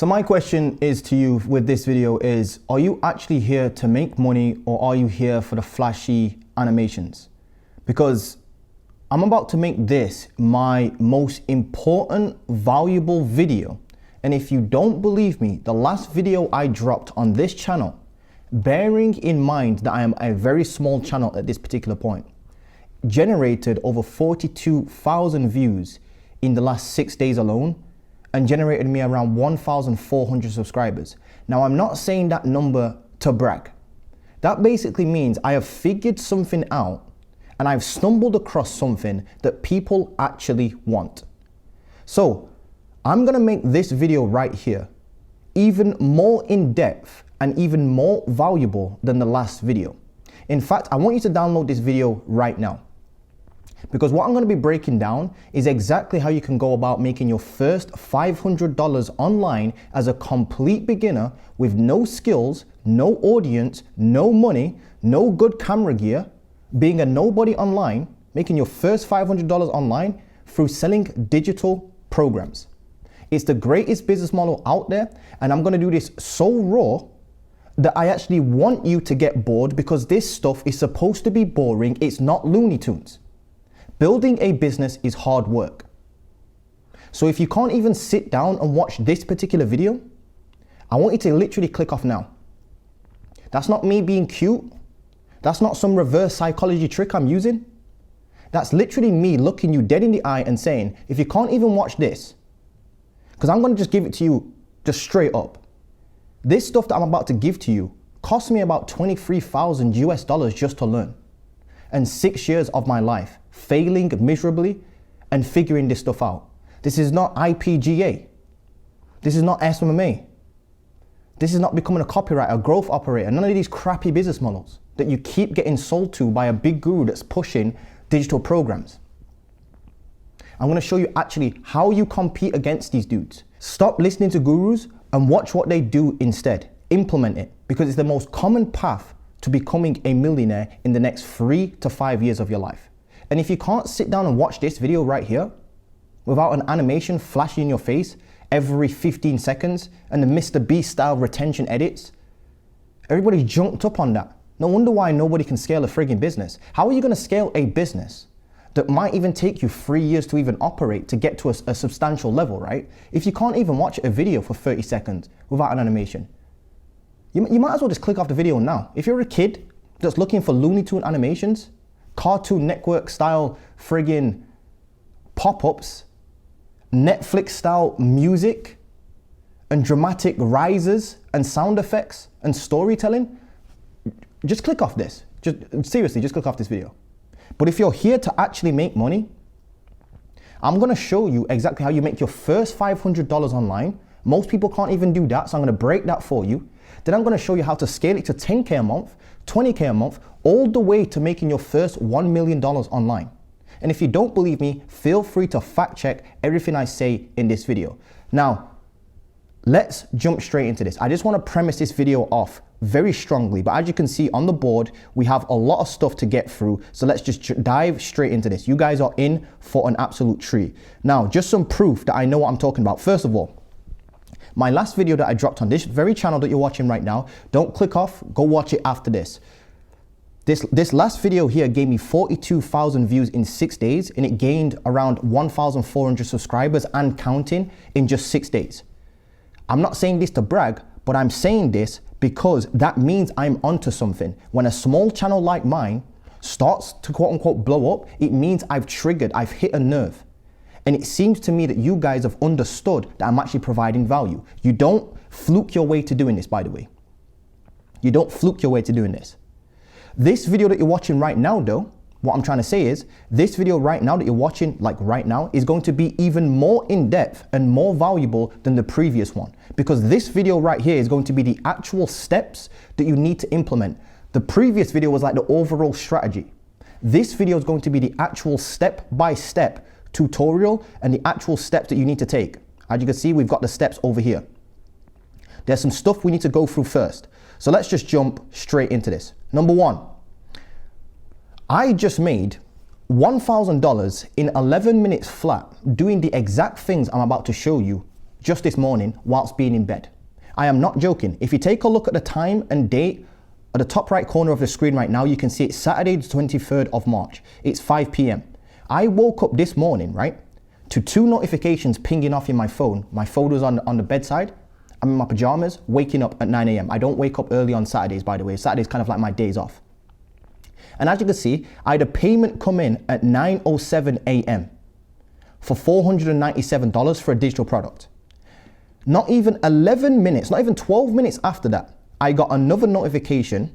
So my question is to you with this video is, are you actually here to make money or are you here for the flashy animations? Because I'm about to make this my most important, valuable video. And if you don't believe me, the last video I dropped on this channel, bearing in mind that I am a very small channel at this particular point, generated over 42,000 views in the last 6 days alone, and generated me around 1,400 subscribers. Now, I'm not saying that number to brag. That basically means I have figured something out and I've stumbled across something that people actually want. So I'm gonna make this video right here even more in depth and even more valuable than the last video. In fact, I want you to download this video right now, because what I'm going to be breaking down is exactly how you can go about making your first $500 online as a complete beginner with no skills, no audience, no money, no good camera gear, being a nobody online, making your first $500 online through selling digital programs. It's the greatest business model out there, and I'm going to do this so raw that I actually want you to get bored, because this stuff is supposed to be boring. It's not Looney Tunes. Building a business is hard work. So if you can't even sit down and watch this particular video, I want you to literally click off now. That's not me being cute. That's not some reverse psychology trick I'm using. That's literally me looking you dead in the eye and saying, if you can't even watch this, because I'm going to just give it to you just straight up. This stuff that I'm about to give to you cost me about 23,000 US dollars just to learn. And 6 years of my life failing miserably and figuring this stuff out. This is not IPGA. This is not SMMA. This is not becoming a copywriter, a growth operator, none of these crappy business models that you keep getting sold to by a big guru that's pushing digital programs. I'm going to show you actually how you compete against these dudes. Stop listening to gurus and watch what they do instead. Implement it, because it's the most common path to becoming a millionaire in the next 3 to 5 years of your life. And if you can't sit down and watch this video right here without an animation flashing in your face every 15 seconds and the Mr. Beast style retention edits, everybody's jumped up on that. No wonder why nobody can scale a frigging business. How are you going to scale a business that might even take you 3 years to even operate to get to a substantial level, right? If you can't even watch a video for 30 seconds without an animation, you might as well just click off the video now. If you're a kid that's looking for Looney Tune animations, Cartoon Network style friggin' pop-ups, Netflix style music, and dramatic rises and sound effects and storytelling, just click off this. Seriously, just click off this video. But if you're here to actually make money, I'm gonna show you exactly how you make your first $500 online. Most people can't even do that, so I'm gonna break that for you. Then I'm gonna show you how to scale it to 10K a month, 20K a month, all the way to making your first $1 million online. And if you don't believe me, feel free to fact check everything I say in this video. Now, let's jump straight into this. I just wanna premise this video off very strongly, but as you can see on the board, we have a lot of stuff to get through. So let's just dive straight into this. You guys are in for an absolute treat. Now, just some proof that I know what I'm talking about. First of all, my last video that I dropped on this very channel that you're watching right now, don't click off, go watch it after this. This last video here gave me 42,000 views in 6 days, and it gained around 1,400 subscribers and counting in just 6 days. I'm not saying this to brag, but I'm saying this because that means I'm onto something. When a small channel like mine starts to quote unquote blow up, it means I've hit a nerve. And it seems to me that you guys have understood that I'm actually providing value. You don't fluke your way to doing this, by the way. You don't fluke your way to doing this. This video that you're watching right now, though, what I'm trying to say is, this video right now that you're watching, like right now, is going to be even more in-depth and more valuable than the previous one. Because this video right here is going to be the actual steps that you need to implement. The previous video was like the overall strategy. This video is going to be the actual step-by-step tutorial and the actual steps that you need to take. As you can see, we've got the steps over here. There's some stuff we need to go through first. So let's just jump straight into this. Number one, I just made $1,000 in 11 minutes flat doing the exact things I'm about to show you just this morning whilst being in bed. I am not joking. If you take a look at the time and date at the top right corner of the screen right now, you can see it's Saturday the 23rd of March. It's 5 p.m. I woke up this morning, right, to 2 notifications pinging off in my phone. My phone was on the bedside. I'm in my pajamas, waking up at 9 a.m. I don't wake up early on Saturdays, by the way. Saturday's kind of like my days off. And as you can see, I had a payment come in at 9:07 a.m. for $497 for a digital product. Not even 11 minutes, not even 12 minutes after that, I got another notification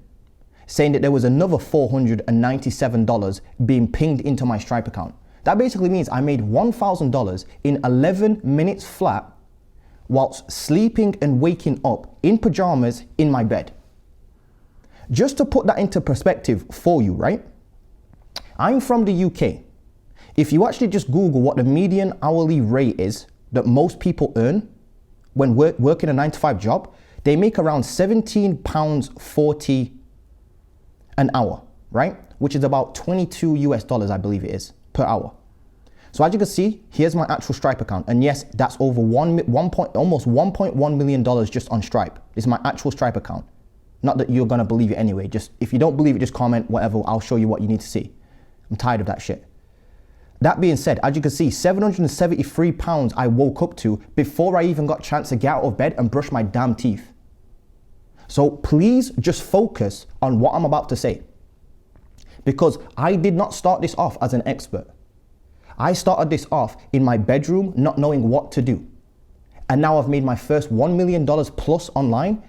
saying that there was another $497 being pinged into my Stripe account. That basically means I made $1,000 in 11 minutes flat whilst sleeping and waking up in pajamas in my bed. Just to put that into perspective for you, right? I'm from the UK. If you actually just Google what the median hourly rate is that most people earn when working a 9-to-5 job, they make around £17.40 an hour, right? Which is about 22 US dollars, I believe it is, per hour. So as you can see, here's my actual Stripe account. And yes, that's over almost $1.1 million just on Stripe. This is my actual Stripe account. Not that you're gonna believe it anyway. Just if you don't believe it, just comment whatever. I'll show you what you need to see. I'm tired of that shit. That being said, as you can see, £773 I woke up to before I even got a chance to get out of bed and brush my damn teeth. So please just focus on what I'm about to say. Because I did not start this off as an expert. I started this off in my bedroom, not knowing what to do. And now I've made my first $1 million plus online,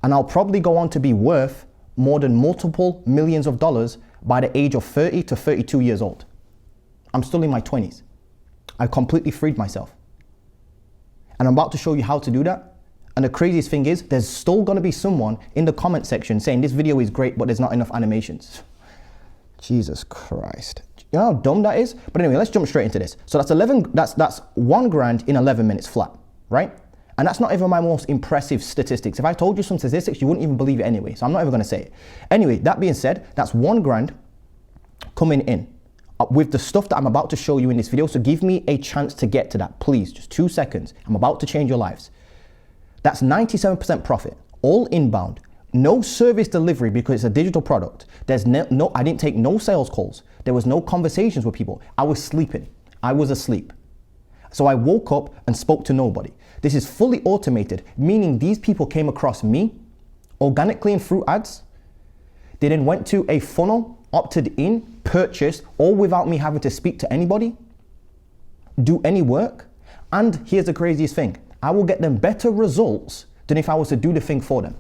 and I'll probably go on to be worth more than multiple millions of dollars by the age of 30 to 32 years old. I'm still in my 20s. I completely freed myself. And I'm about to show you how to do that. And the craziest thing is, there's still gonna be someone in the comment section saying this video is great, but there's not enough animations. Jesus Christ. You know how dumb that is? But anyway, let's jump straight into this. So that's $1,000 in 11 minutes flat, right? And that's not even my most impressive statistics. If I told you some statistics, you wouldn't even believe it anyway. So I'm not even gonna say it. Anyway, that being said, that's $1,000 coming in with the stuff that I'm about to show you in this video. So give me a chance to get to that, please. Just 2 seconds. I'm about to change your lives. That's 97% profit, all inbound. No service delivery because it's a digital product. There's I didn't take no sales calls. There was no conversations with people. I was sleeping. I was asleep. So I woke up and spoke to nobody. This is fully automated, meaning these people came across me organically and through ads. They then went to a funnel, opted in, purchased, all without me having to speak to anybody, do any work. And here's the craziest thing. I will get them better results than if I was to do the thing for them.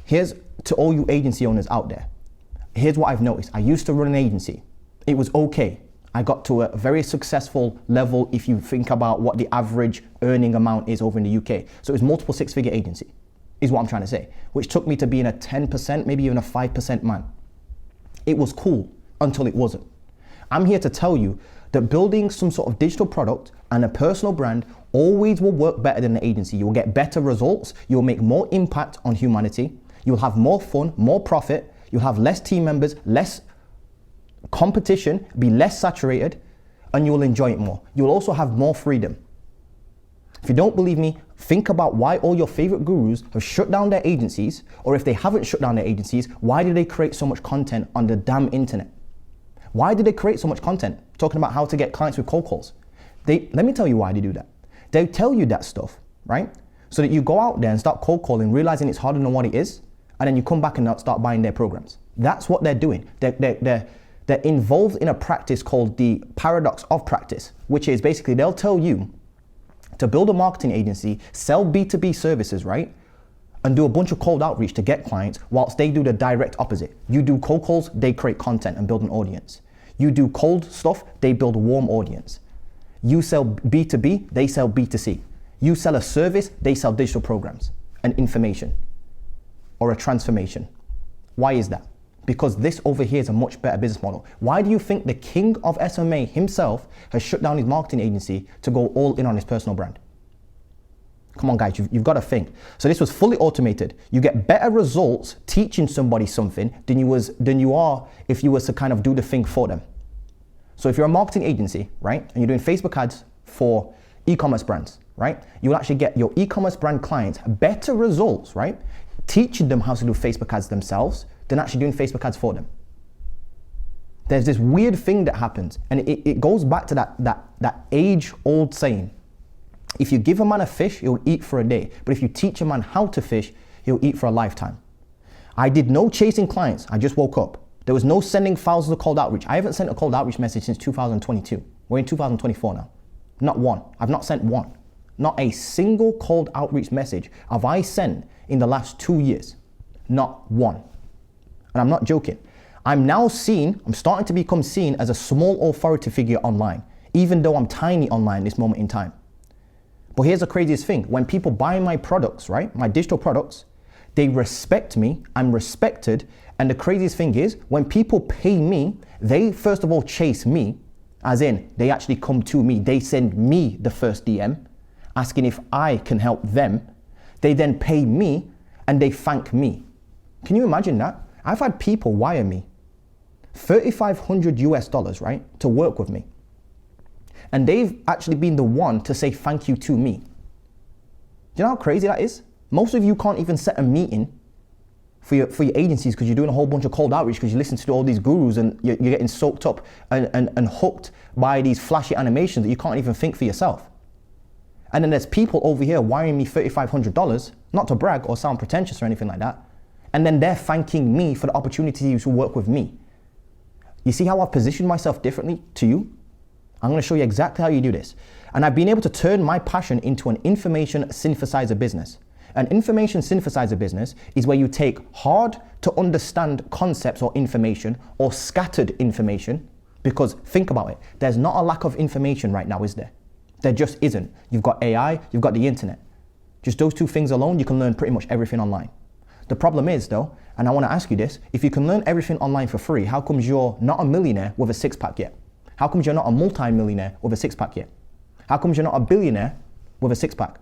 Here's to all you agency owners out there. Here's what I've noticed. I used to run an agency. It was okay. I got to a very successful level if you think about what the average earning amount is over in the UK. So it was multiple 6-figure agency, is what I'm trying to say, which took me to being a 10%, maybe even a 5% man. It was cool until it wasn't. I'm here to tell you that building some sort of digital product and a personal brand always will work better than an agency. You will get better results. You will make more impact on humanity. You will have more fun, more profit. You'll have less team members, less competition, be less saturated, and you will enjoy it more. You will also have more freedom. If you don't believe me, think about why all your favorite gurus have shut down their agencies, or if they haven't shut down their agencies, why did they create so much content on the damn internet? Why did they create so much content talking about how to get clients with cold calls? Let me tell you why they do that. They tell you that stuff, right? So that you go out there and start cold calling, realizing it's harder than what it is, and then you come back and start buying their programs. That's what they're doing. They're involved in a practice called the paradox of practice, which is basically they'll tell you to build a marketing agency, sell B2B services, right? And do a bunch of cold outreach to get clients, whilst they do the direct opposite. You do cold calls, they create content and build an audience. You do cold stuff, they build a warm audience. You sell B2B, they sell B2C. You sell a service, they sell digital programs and information or a transformation. Why is that? Because this over here is a much better business model. Why do you think the king of SMA himself has shut down his marketing agency to go all in on his personal brand? Come on guys, you've got to think. So this was fully automated. You get better results teaching somebody something than you are if you was to kind of do the thing for them. So if you're a marketing agency, right, and you're doing Facebook ads for e-commerce brands, right? You'll actually get your e-commerce brand clients better results, right? Teaching them how to do Facebook ads themselves than actually doing Facebook ads for them. There's this weird thing that happens, and it goes back to that age-old saying. If you give a man a fish, he'll eat for a day. But if you teach a man how to fish, he'll eat for a lifetime. I did no chasing clients. I just woke up. There was no sending thousands of cold outreach. I haven't sent a cold outreach message since 2022. We're in 2024 now. Not one. I've not sent one. Not a single cold outreach message have I sent in the last 2 years. Not one. And I'm not joking. I'm starting to become seen as a small authority figure online, even though I'm tiny online at this moment in time. But here's the craziest thing. When people buy my products, right, my digital products, they respect me, I'm respected. And the craziest thing is when people pay me, they first of all chase me, as in they actually come to me. They send me the first DM asking if I can help them. They then pay me and they thank me. Can you imagine that? I've had people wire me $3,500 right, to work with me. And they've actually been the one to say thank you to me. Do you know how crazy that is? Most of you can't even set a meeting for your agencies because you're doing a whole bunch of cold outreach because you listen to all these gurus and you're getting soaked up and hooked by these flashy animations that you can't even think for yourself. And then there's people over here wiring me $3,500, not to brag or sound pretentious or anything like that. And then they're thanking me for the opportunity to work with me. You see how I've positioned myself differently to you? I'm going to show you exactly how you do this. And I've been able to turn my passion into an information synthesizer business. An information synthesizer business is where you take hard to understand concepts or information or scattered information, because think about it, there's not a lack of information right now, is there? There just isn't. You've got AI, you've got the internet. Just those two things alone, you can learn pretty much everything online. The problem is though, and I want to ask you this, if you can learn everything online for free, how comes you're not a millionaire with a six-pack yet? How comes you're not a multi-millionaire with a six-pack yet? How comes you're not a billionaire with a six-pack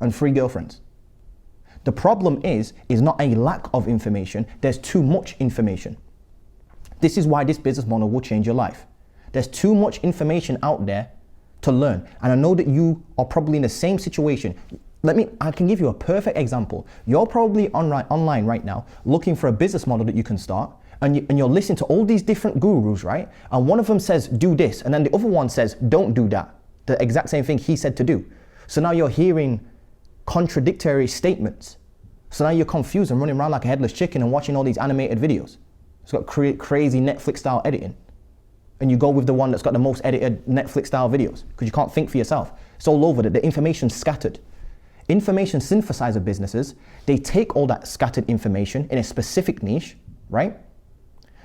and 3 girlfriends? The problem is not a lack of information, there's too much information. This is why this business model will change your life. There's too much information out there to learn. And I know that you are probably in the same situation. I can give you a perfect example. You're probably online right now looking for a business model that you can start, and you're listening to all these different gurus, right? And one of them says, do this, and then the other one says, don't do that. The exact same thing he said to do. So now you're hearing contradictory statements. So now you're confused and running around like a headless chicken and watching all these animated videos. It's got crazy Netflix style editing. And you go with the one that's got the most edited Netflix style videos because you can't think for yourself. It's all over, the information's scattered. Information synthesizer businesses, they take all that scattered information in a specific niche, right?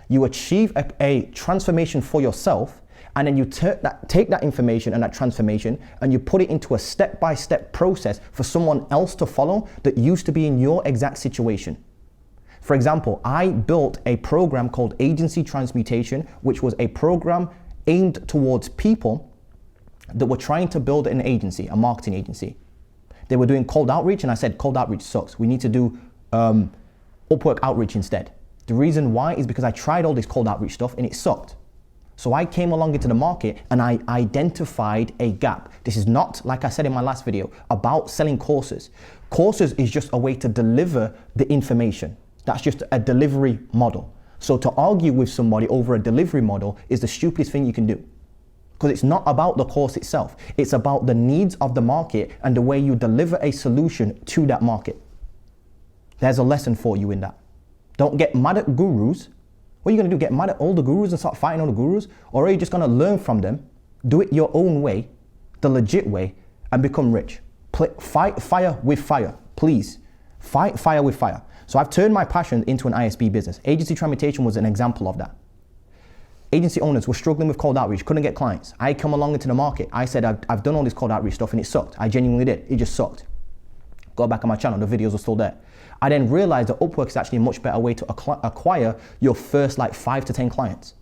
You achieve a transformation for yourself, and then you take that information and that transformation and you put it into a step-by-step process for someone else to follow that used to be in your exact situation. For example, I built a program called Agency Transmutation, which was a program aimed towards people that were trying to build an agency, a marketing agency. They were doing cold outreach, and I said, cold outreach sucks. We need to do Upwork outreach instead. The reason why is because I tried all this cold outreach stuff and it sucked. So I came along into the market and I identified a gap. This is not, like I said in my last video, about selling courses. Courses is just a way to deliver the information. That's just a delivery model. So to argue with somebody over a delivery model is the stupidest thing you can do. Because it's not about the course itself. It's about the needs of the market and the way you deliver a solution to that market. There's a lesson for you in that. Don't get mad at gurus. What are you going to do? Get mad at all the gurus and start fighting all the gurus? Or are you just going to learn from them, do it your own way, the legit way, and become rich? Fight fire with fire, please. Fight fire with fire. So I've turned my passion into an ISB business. Agency Transmutation was an example of that. Agency owners were struggling with cold outreach, couldn't get clients. I come along into the market. I said, I've done all this cold outreach stuff and it sucked. I genuinely did. It just sucked. Go back on my channel, the videos are still there. I then realized that Upwork is actually a much better way to acquire your first 5 to 10 clients.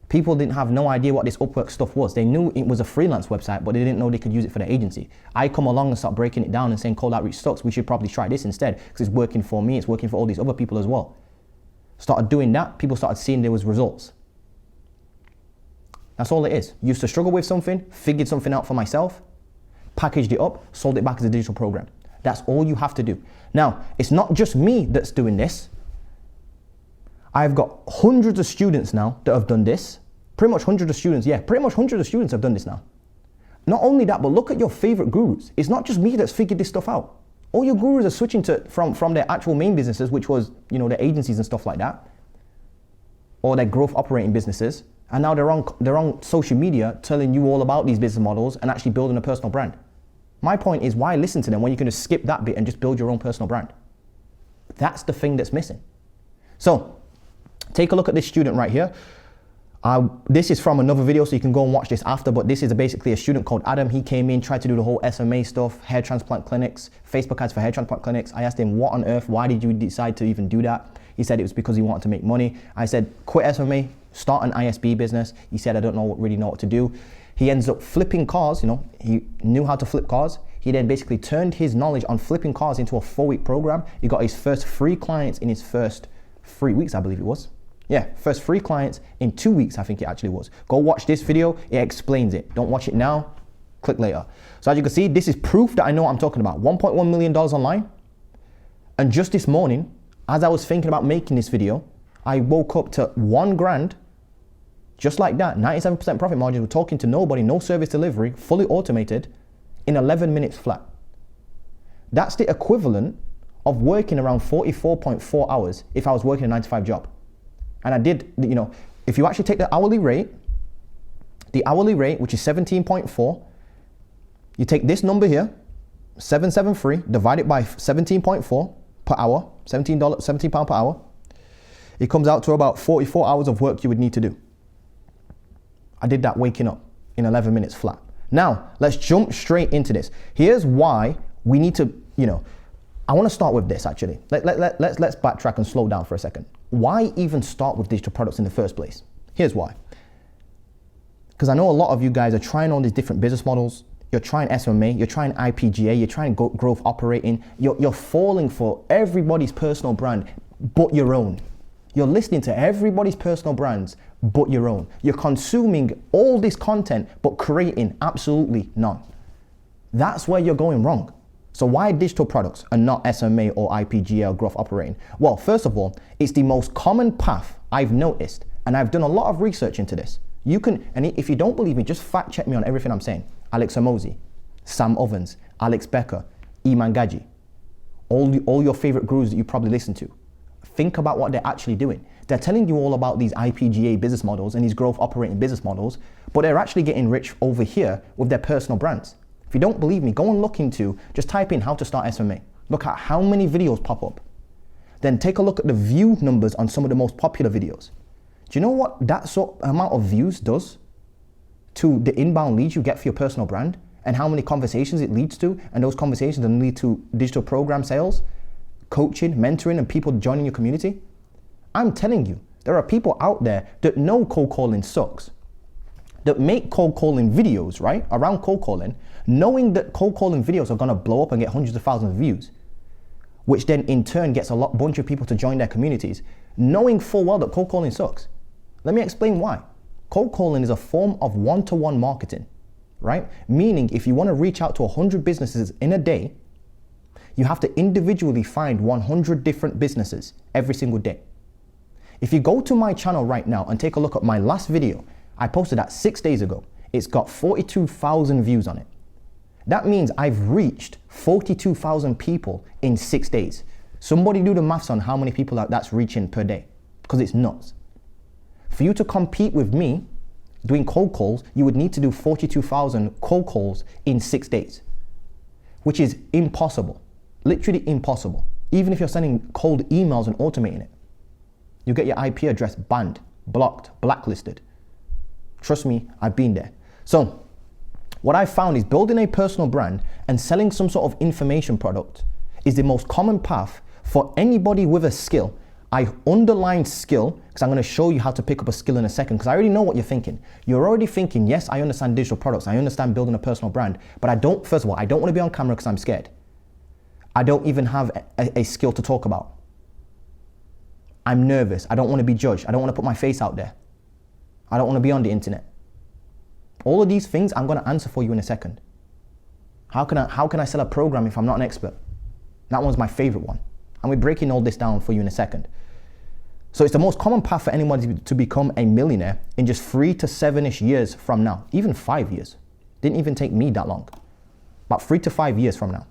People didn't have no idea what this Upwork stuff was. They knew it was a freelance website, but they didn't know they could use it for their agency. I come along and start breaking it down and saying cold outreach sucks. We should probably try this instead because it's working for me. It's working for all these other people as well. Started doing that. People started seeing there was results. That's all it is. Used to struggle with something, figured something out for myself. packaged it up, sold it back as a digital program. That's all you have to do. Now, it's not just me that's doing this. I've got hundreds of students now that have done this. Pretty much hundreds of students, yeah, pretty much hundreds of students have done this now. Not only that, but look at your favorite gurus. It's not just me that's figured this stuff out. All your gurus are switching to from their actual main businesses, which was, you know, their agencies and stuff like that, or their growth operating businesses, and now they're on social media telling you all about these business models and actually building a personal brand. My point is, why listen to them when you can just skip that bit and just build your own personal brand? That's the thing that's missing. So take a look at this student right here. This is from another video, so you can go and watch this after, but this is basically a student called Adam. He came in, tried to do the whole SMA stuff, hair transplant clinics, Facebook ads for hair transplant clinics. I asked him, what on earth, why did you decide to even do that? He said it was because he wanted to make money. I said, quit SMA, start an ISB business. He said, I don't really know what to do. He ends up flipping cars, you know, he knew how to flip cars. He then basically turned his knowledge on flipping cars into a 4-week program. He got his first free clients in his first 3 weeks, I believe it was. Yeah, first free clients in 2 weeks, I think it actually was. Go watch this video, it explains it. Don't watch it now, click later. So as you can see, this is proof that I know what I'm talking about. $1.1 million online. And just this morning, as I was thinking about making this video, I woke up to $1,000, just like that, 97% profit margin, we're talking to nobody, no service delivery, fully automated, in 11 minutes flat. That's the equivalent of working around 44.4 hours if I was working a 9-to-5 job. And I did, you know, if you actually take the hourly rate, which is 17.4, you take this number here, 773, divide it by 17.4 per hour, £17 per hour. It comes out to about 44 hours of work you would need to do. I did that waking up in 11 minutes flat. Now, let's jump straight into this. Here's why we need to, you know, I want to start with this actually. Let's backtrack and slow down for a second. Why even start with digital products in the first place? Here's why. Because I know a lot of you guys are trying all these different business models. You're trying SMA, you're trying IPGA, you're trying growth operating. You're falling for everybody's personal brand, but your own. You're listening to everybody's personal brands, but your own. You're consuming all this content, but creating absolutely none. That's where you're going wrong. So why digital products and not SMA or IPGA or growth operating? Well, first of all, it's the most common path I've noticed, and I've done a lot of research into this. You can, and if you don't believe me, just fact check me on everything I'm saying. Alex Hormozi, Sam Ovens, Alex Becker, Iman Gaji, all your favorite gurus that you probably listen to. Think about what they're actually doing. They're telling you all about these IPGA business models and these growth operating business models, but they're actually getting rich over here with their personal brands. If you don't believe me, go and look into, just type in how to start SMA. Look at how many videos pop up. Then take a look at the view numbers on some of the most popular videos. Do you know what that sort of amount of views does to the inbound leads you get for your personal brand, and how many conversations it leads to, and those conversations then lead to digital program sales, coaching, mentoring, and people joining your community? I'm telling you, there are people out there that know cold calling sucks, that make cold calling videos, right, around cold calling, knowing that cold calling videos are gonna blow up and get hundreds of thousands of views, which then in turn gets a bunch of people to join their communities, knowing full well that cold calling sucks. Let me explain why. Cold calling is a form of one-to-one marketing, right? Meaning if you wanna reach out to 100 businesses in a day, you have to individually find 100 different businesses every single day. If you go to my channel right now and take a look at my last video, I posted that 6 days ago. It's got 42,000 views on it. That means I've reached 42,000 people in 6 days. Somebody do the maths on how many people that's reaching per day, because it's nuts. For you to compete with me doing cold calls, you would need to do 42,000 cold calls in 6 days, which is impossible, literally impossible. Even if you're sending cold emails and automating it, you get your IP address banned, blocked, blacklisted. Trust me, I've been there. So what I found is building a personal brand and selling some sort of information product is the most common path for anybody with a skill. I underline skill because I'm going to show you how to pick up a skill in a second, because I already know what you're thinking. You're already thinking, yes, I understand digital products. I understand building a personal brand, but first of all, I don't want to be on camera because I'm scared. I don't even have a skill to talk about. I'm nervous. I don't want to be judged. I don't want to put my face out there. I don't want to be on the internet. All of these things I'm going to answer for you in a second. How can I sell a program if I'm not an expert? That one's my favorite one. And we're breaking all this down for you in a second. So it's the most common path for anyone to become a millionaire in just 3 to 7-ish years from now, even 5 years. Didn't even take me that long. About 3 to 5 years from now.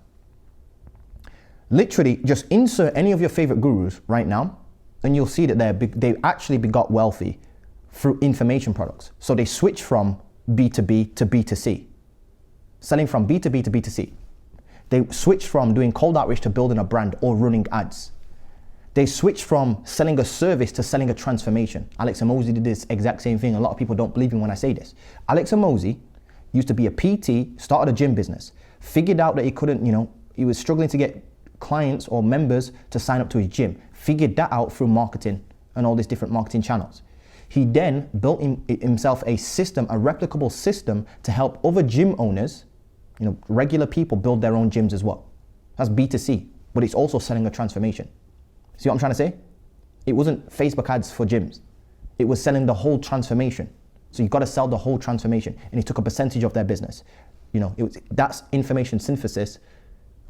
Literally, just insert any of your favorite gurus right now, and you'll see that they actually got wealthy through information products. So they switch from B2B to B2C. Selling from B2B to B2C. They switched from doing cold outreach to building a brand or running ads. They switched from selling a service to selling a transformation. Alex Hormozi did this exact same thing. A lot of people don't believe me when I say this. Alex Hormozi used to be a PT, started a gym business, figured out that he couldn't, he was struggling to get clients or members to sign up to his gym, figured that out through marketing and all these different marketing channels. He then built himself a system, a replicable system to help other gym owners, regular people build their own gyms as well. That's B2C, but it's also selling a transformation. See what I'm trying to say? It wasn't Facebook ads for gyms. It was selling the whole transformation. So you've got to sell the whole transformation. And he took a percentage of their business. That's information synthesis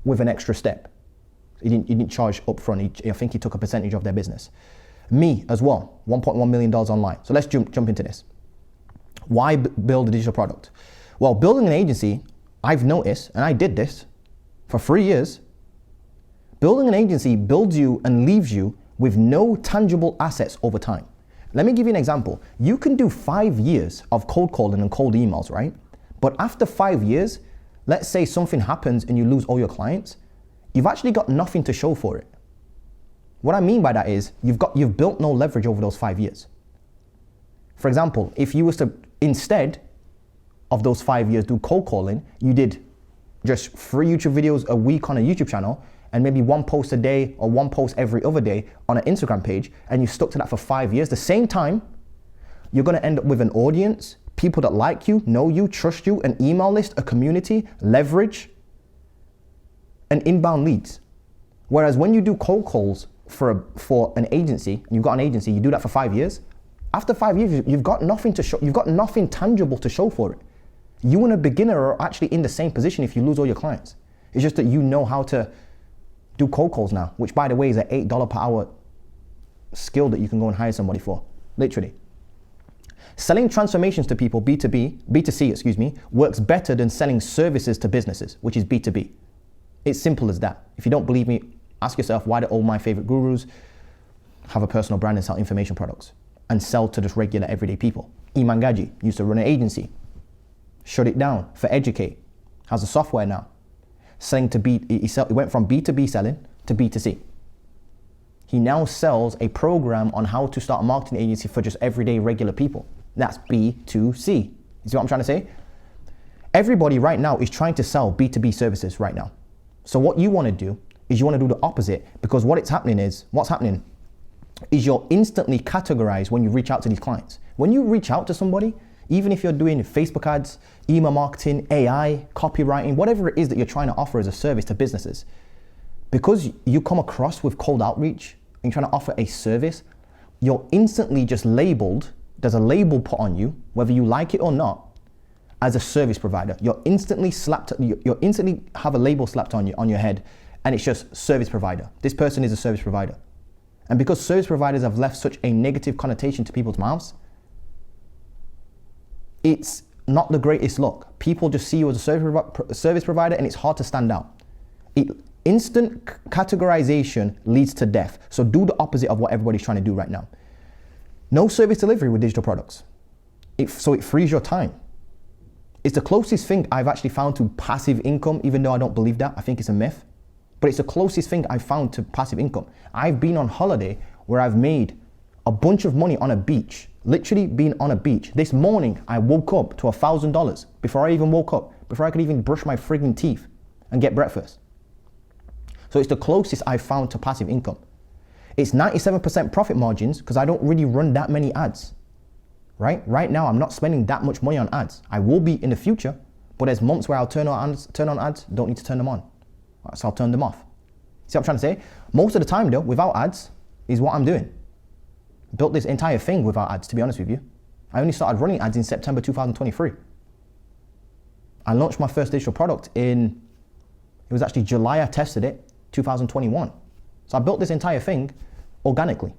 with an extra step. He didn't charge up front. I think he took a percentage of their business. Me as well, $1.1 million online. So let's jump into this. Why build a digital product? Well, building an agency, I've noticed, and I did this for 3 years, building an agency builds you and leaves you with no tangible assets over time. Let me give you an example. You can do 5 years of cold calling and cold emails, right? But after 5 years, let's say something happens and you lose all your clients, you've actually got nothing to show for it. What I mean by that is you've built no leverage over those 5 years. For example, if you was to, instead of those 5 years, do cold calling, you did just 3 YouTube videos a week on a YouTube channel and maybe 1 post a day or 1 post every other day on an Instagram page, and you stuck to that for 5 years, the same time, you're gonna end up with an audience, people that like you, know you, trust you, an email list, a community, leverage, and inbound leads. Whereas when you do cold calls for an agency, you've got an agency, you do that for 5 years, after 5 years, you've got nothing to show, you've got nothing tangible to show for it. You and a beginner are actually in the same position if you lose all your clients. It's just that you know how to do cold calls now, which by the way is an $8 per hour skill that you can go and hire somebody for, literally. Selling transformations to people, B2C, works better than selling services to businesses, which is B2B. It's simple as that. If you don't believe me, ask yourself, why do all my favorite gurus have a personal brand and sell information products and sell to just regular everyday people? Iman Gaji used to run an agency, shut it down for Educate, has a software now. Selling to he went from B2B selling to B2C. He now sells a program on how to start a marketing agency for just everyday regular people. That's B2C. You see what I'm trying to say? Everybody right now is trying to sell B2B services right now. So what you want to do is you want to do the opposite, because what's happening is you're instantly categorized when you reach out to these clients. When you reach out to somebody, even if you're doing Facebook ads, email marketing, AI, copywriting, whatever it is that you're trying to offer as a service to businesses, because you come across with cold outreach and you're trying to offer a service, you're instantly just labeled, there's a label put on you, whether you like it or not, as a service provider. You're instantly have a label slapped on your head, and it's just service provider. This person is a service provider. And because service providers have left such a negative connotation to people's mouths, it's not the greatest look. People just see you as a service provider, and it's hard to stand out. Instant categorization leads to death. So do the opposite of what everybody's trying to do right now. No service delivery with digital products. So it frees your time. It's the closest thing I've actually found to passive income, even though I don't believe that. I think it's a myth. But it's the closest thing I've found to passive income. I've been on holiday where I've made a bunch of money on a beach, literally being on a beach. This morning, I woke up to $1,000 before I even woke up, before I could even brush my frigging teeth and get breakfast. So it's the closest I've found to passive income. It's 97% profit margins because I don't really run that many ads, right? Right now, I'm not spending that much money on ads. I will be in the future, but there's months where I'll turn on ads, don't need to turn them on. So I'll turn them off. See what I'm trying to say? Most of the time though, without ads is what I'm doing. Built this entire thing without ads, to be honest with you. I only started running ads in September 2023. I launched my first digital product it was actually July I tested it, 2021. So I built this entire thing organically.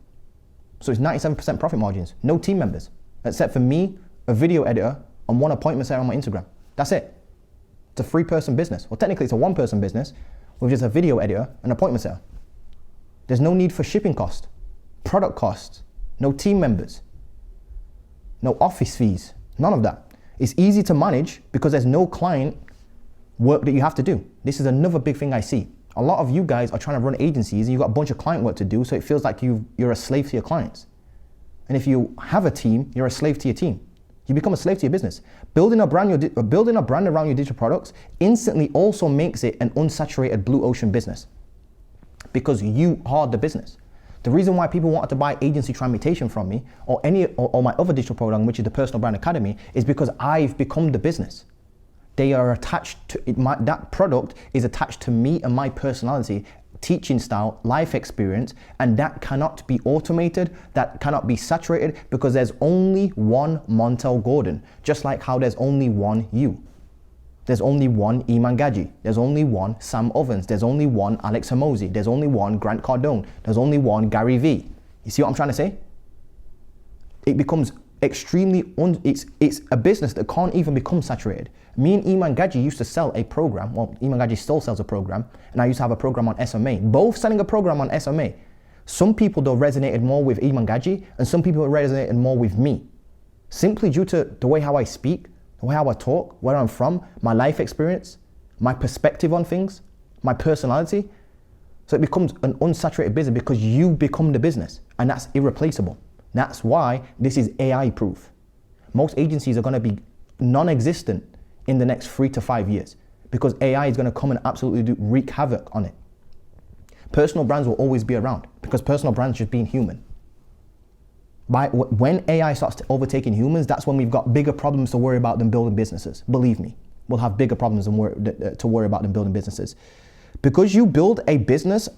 So it's 97% profit margins, no team members, except for me, a video editor, and one appointment setter on my Instagram. That's it. It's a 3-person business. Well, technically it's a 1-person business with just a video editor and appointment setter. There's no need for shipping cost, product costs, no team members, no office fees, none of that. It's easy to manage because there's no client work that you have to do. This is another big thing I see. A lot of you guys are trying to run agencies and you've got a bunch of client work to do, so it feels like you're a slave to your clients. And if you have a team, you're a slave to your team. You become a slave to your business. Building a brand around your digital products instantly also makes it an unsaturated blue ocean business because you are the business. The reason why people wanted to buy agency transmutation from me or my other digital program, which is the Personal Brand Academy, is because I've become the business. They are attached to it. That product is attached to me and my personality, teaching style, life experience, and that cannot be automated, that cannot be saturated because there's only one Montel Gordon, just like how there's only one you. There's only one Iman Gaji. There's only one Sam Ovens. There's only one Alex Hormozi. There's only one Grant Cardone. There's only one Gary Vee. You see what I'm trying to say? It becomes extremely, it's a business that can't even become saturated. Me and Iman Gaji used to sell a program. Well, Iman Gaji still sells a program, and I used to have a program on SMA. Both selling a program on SMA. Some people though resonated more with Iman Gaji, and some people resonated more with me. Simply due to the way how I speak, the way how I talk, where I'm from, my life experience, my perspective on things, my personality. So it becomes an unsaturated business because you become the business, and that's irreplaceable. That's why this is AI proof. Most agencies are going to be non-existent in the next 3 to 5 years because AI is going to come and absolutely wreak havoc on it. Personal brands will always be around because personal brands just being human. When AI starts overtaking humans, that's when we've got bigger problems to worry about than building businesses. Believe me, we'll have bigger problems to worry about than building businesses. Because you build a business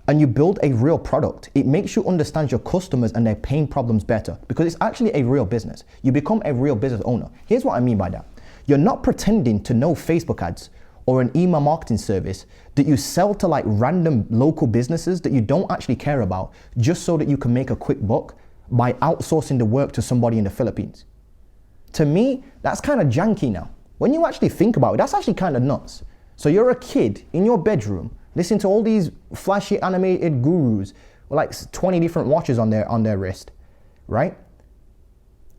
and you build a real product, it makes you understand your customers and their pain problems better because it's actually a real business. You become a real business owner. Here's what I mean by that. You're not pretending to know Facebook ads or an email marketing service that you sell to like random local businesses that you don't actually care about just so that you can make a quick buck by outsourcing the work to somebody in the Philippines. To me, that's kind of janky now. When you actually think about it, that's actually kind of nuts. So you're a kid in your bedroom listening to all these flashy animated gurus with like 20 different watches on their wrist, right?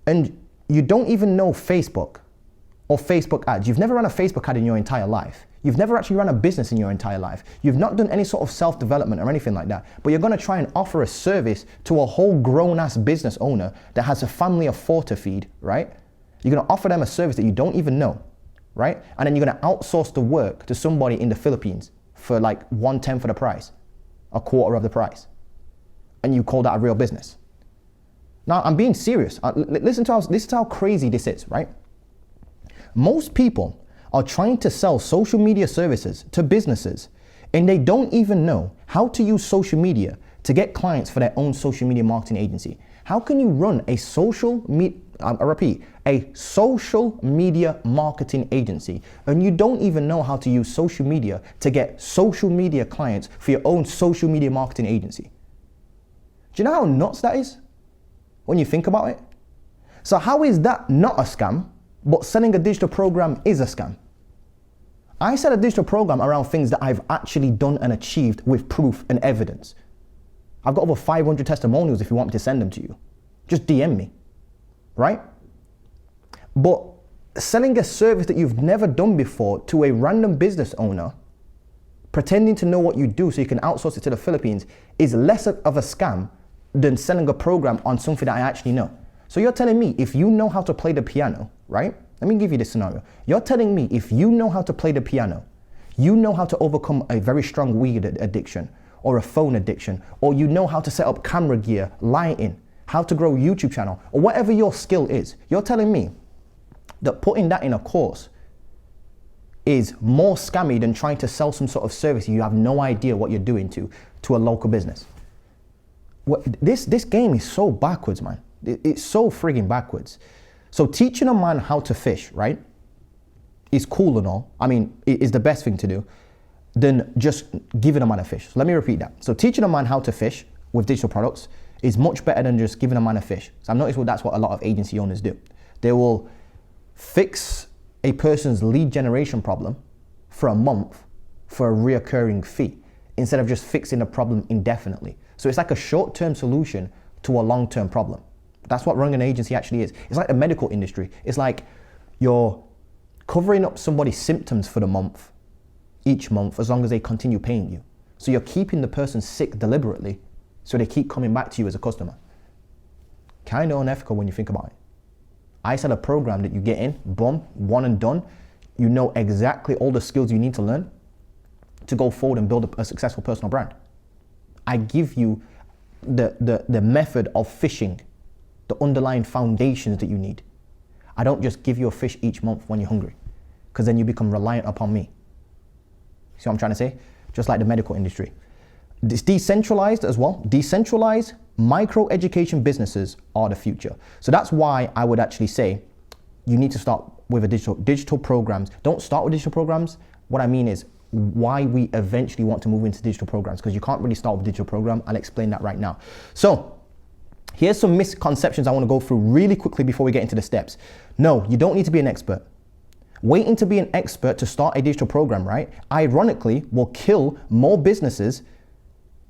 And you don't even know Facebook or Facebook ads. You've never run a Facebook ad in your entire life. You've never actually run a business in your entire life. You've not done any sort of self-development or anything like that, but you're gonna try and offer a service to a whole grown-ass business owner that has a family of 4 to feed, right? You're gonna offer them a service that you don't even know, right? And then you're gonna outsource the work to somebody in the Philippines for like 1/10 of the price, a quarter of the price. And you call that a real business. Now, I'm being serious. Listen to how crazy this is, right? Most people are trying to sell social media services to businesses and they don't even know how to use social media to get clients for their own social media marketing agency. How can you run a social media marketing agency and you don't even know how to use social media to get social media clients for your own social media marketing agency? Do you know how nuts that is when you think about it? So how is that not a scam, but selling a digital program is a scam? I sell a digital program around things that I've actually done and achieved with proof and evidence. I've got over 500 testimonials if you want me to send them to you. Just DM me, right? But selling a service that you've never done before to a random business owner, pretending to know what you do so you can outsource it to the Philippines, is less of a scam than selling a program on something that I actually know. So you're telling me if you know how to play the piano, right? Let me give you this scenario. You're telling me if you know how to play the piano, you know how to overcome a very strong weed addiction or a phone addiction, or you know how to set up camera gear, lighting, how to grow a YouTube channel, or whatever your skill is. You're telling me that putting that in a course is more scammy than trying to sell some sort of service you have no idea what you're doing to a local business. This game is so backwards, man. It's so frigging backwards. So teaching a man how to fish, right, is cool and all, I mean, it is the best thing to do, than just giving a man a fish. So let me repeat that. So teaching a man how to fish with digital products is much better than just giving a man a fish. So I've noticed that's what a lot of agency owners do. They will fix a person's lead generation problem for a month for a reoccurring fee, instead of just fixing a problem indefinitely. So it's like a short-term solution to a long-term problem. That's what running an agency actually is. It's like the medical industry. It's like you're covering up somebody's symptoms for the month, each month, as long as they continue paying you. So you're keeping the person sick deliberately, so they keep coming back to you as a customer. Kind of unethical when you think about it. I sell a program that you get in, boom, one and done. You know exactly all the skills you need to learn to go forward and build a successful personal brand. I give you the method of fishing, the underlying foundations that you need. I don't just give you a fish each month when you're hungry, because then you become reliant upon me. See what I'm trying to say? Just like the medical industry. It's decentralized as well. Decentralized micro education businesses are the future. So that's why I would actually say you need to start with a digital programs. Don't start with digital programs. What I mean is why we eventually want to move into digital programs, because you can't really start with a digital program. I'll explain that right now. So here's some misconceptions I want to go through really quickly before we get into the steps. No, you don't need to be an expert. Waiting to be an expert to start a digital program, right, ironically will kill more businesses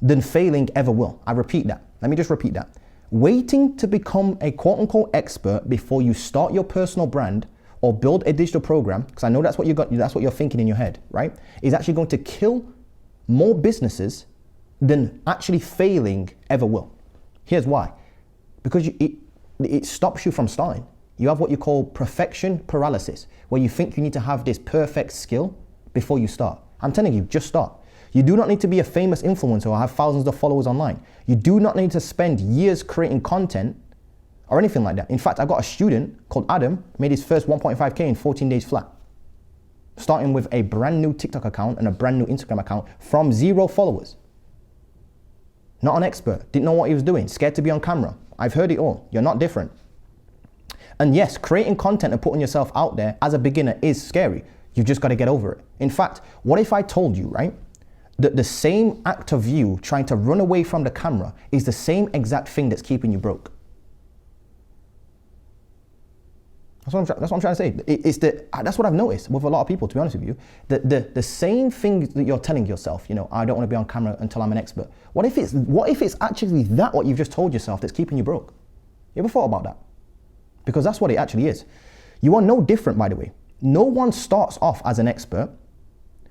than failing ever will. I repeat that. Let me just repeat that. Waiting to become a quote unquote expert before you start your personal brand or build a digital program, because I know that's what that's what you're thinking in your head, right, is actually going to kill more businesses than actually failing ever will. Here's why. Because it stops you from starting. You have what you call perfection paralysis, where you think you need to have this perfect skill before you start. I'm telling you, just start. You do not need to be a famous influencer or have thousands of followers online. You do not need to spend years creating content or anything like that. In fact, I got a student called Adam, made his first 1.5K in 14 days flat, starting with a brand new TikTok account and a brand new Instagram account from 0 followers. Not an expert, didn't know what he was doing, scared to be on camera. I've heard it all. You're not different. And yes, creating content and putting yourself out there as a beginner is scary. You just got to get over it. In fact, what if I told you, right, that the same act of you trying to run away from the camera is the same exact thing that's keeping you broke? That's what I'm trying to say. That's what I've noticed with a lot of people, to be honest with you. The same thing that you're telling yourself, you know, I don't want to be on camera until I'm an expert. What if it's actually that what you've just told yourself that's keeping you broke? You ever thought about that? Because that's what it actually is. You are no different, by the way. No one starts off as an expert.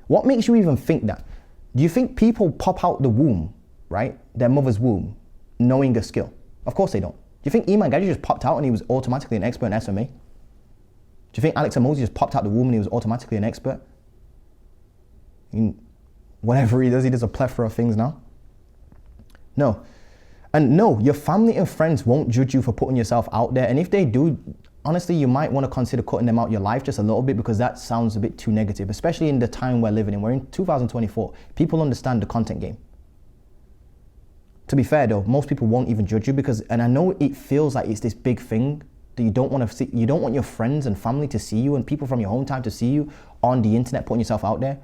What makes you even think that? Do you think people pop out the womb, right, their mother's womb, knowing a skill? Of course they don't. Do you think Iman Gadi just popped out and he was automatically an expert in SMA? Do you think Alex Amosi just popped out the womb and he was automatically an expert? Whatever he does a plethora of things now. No. And no, your family and friends won't judge you for putting yourself out there. And if they do, honestly, you might want to consider cutting them out your life just a little bit, because that sounds a bit too negative, especially in the time we're living in. We're in 2024. People understand the content game. To be fair though, most people won't even judge you and I know it feels like it's this big thing that you don't want to see. You don't want your friends and family to see you and people from your hometown to see you on the internet putting yourself out there.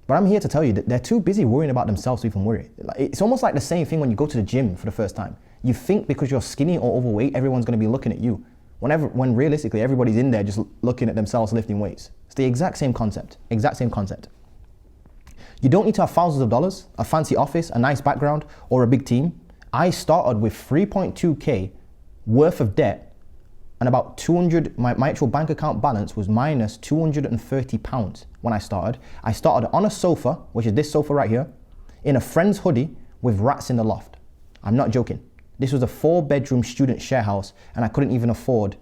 But I'm here to tell you that they're too busy worrying about themselves to even worry. It's almost like the same thing when you go to the gym for the first time. You think because you're skinny or overweight, everyone's going to be looking at you. When realistically, everybody's in there just looking at themselves lifting weights. It's the exact same concept. Exact same concept. You don't need to have thousands of dollars, a fancy office, a nice background, or a big team. I started with 3.2K worth of debt and about 200, my actual bank account balance was minus £230 when I started. I started on a sofa, which is this sofa right here, in a friend's hoodie with rats in the loft. I'm not joking. This was a 4-bedroom student share house and I couldn't even afford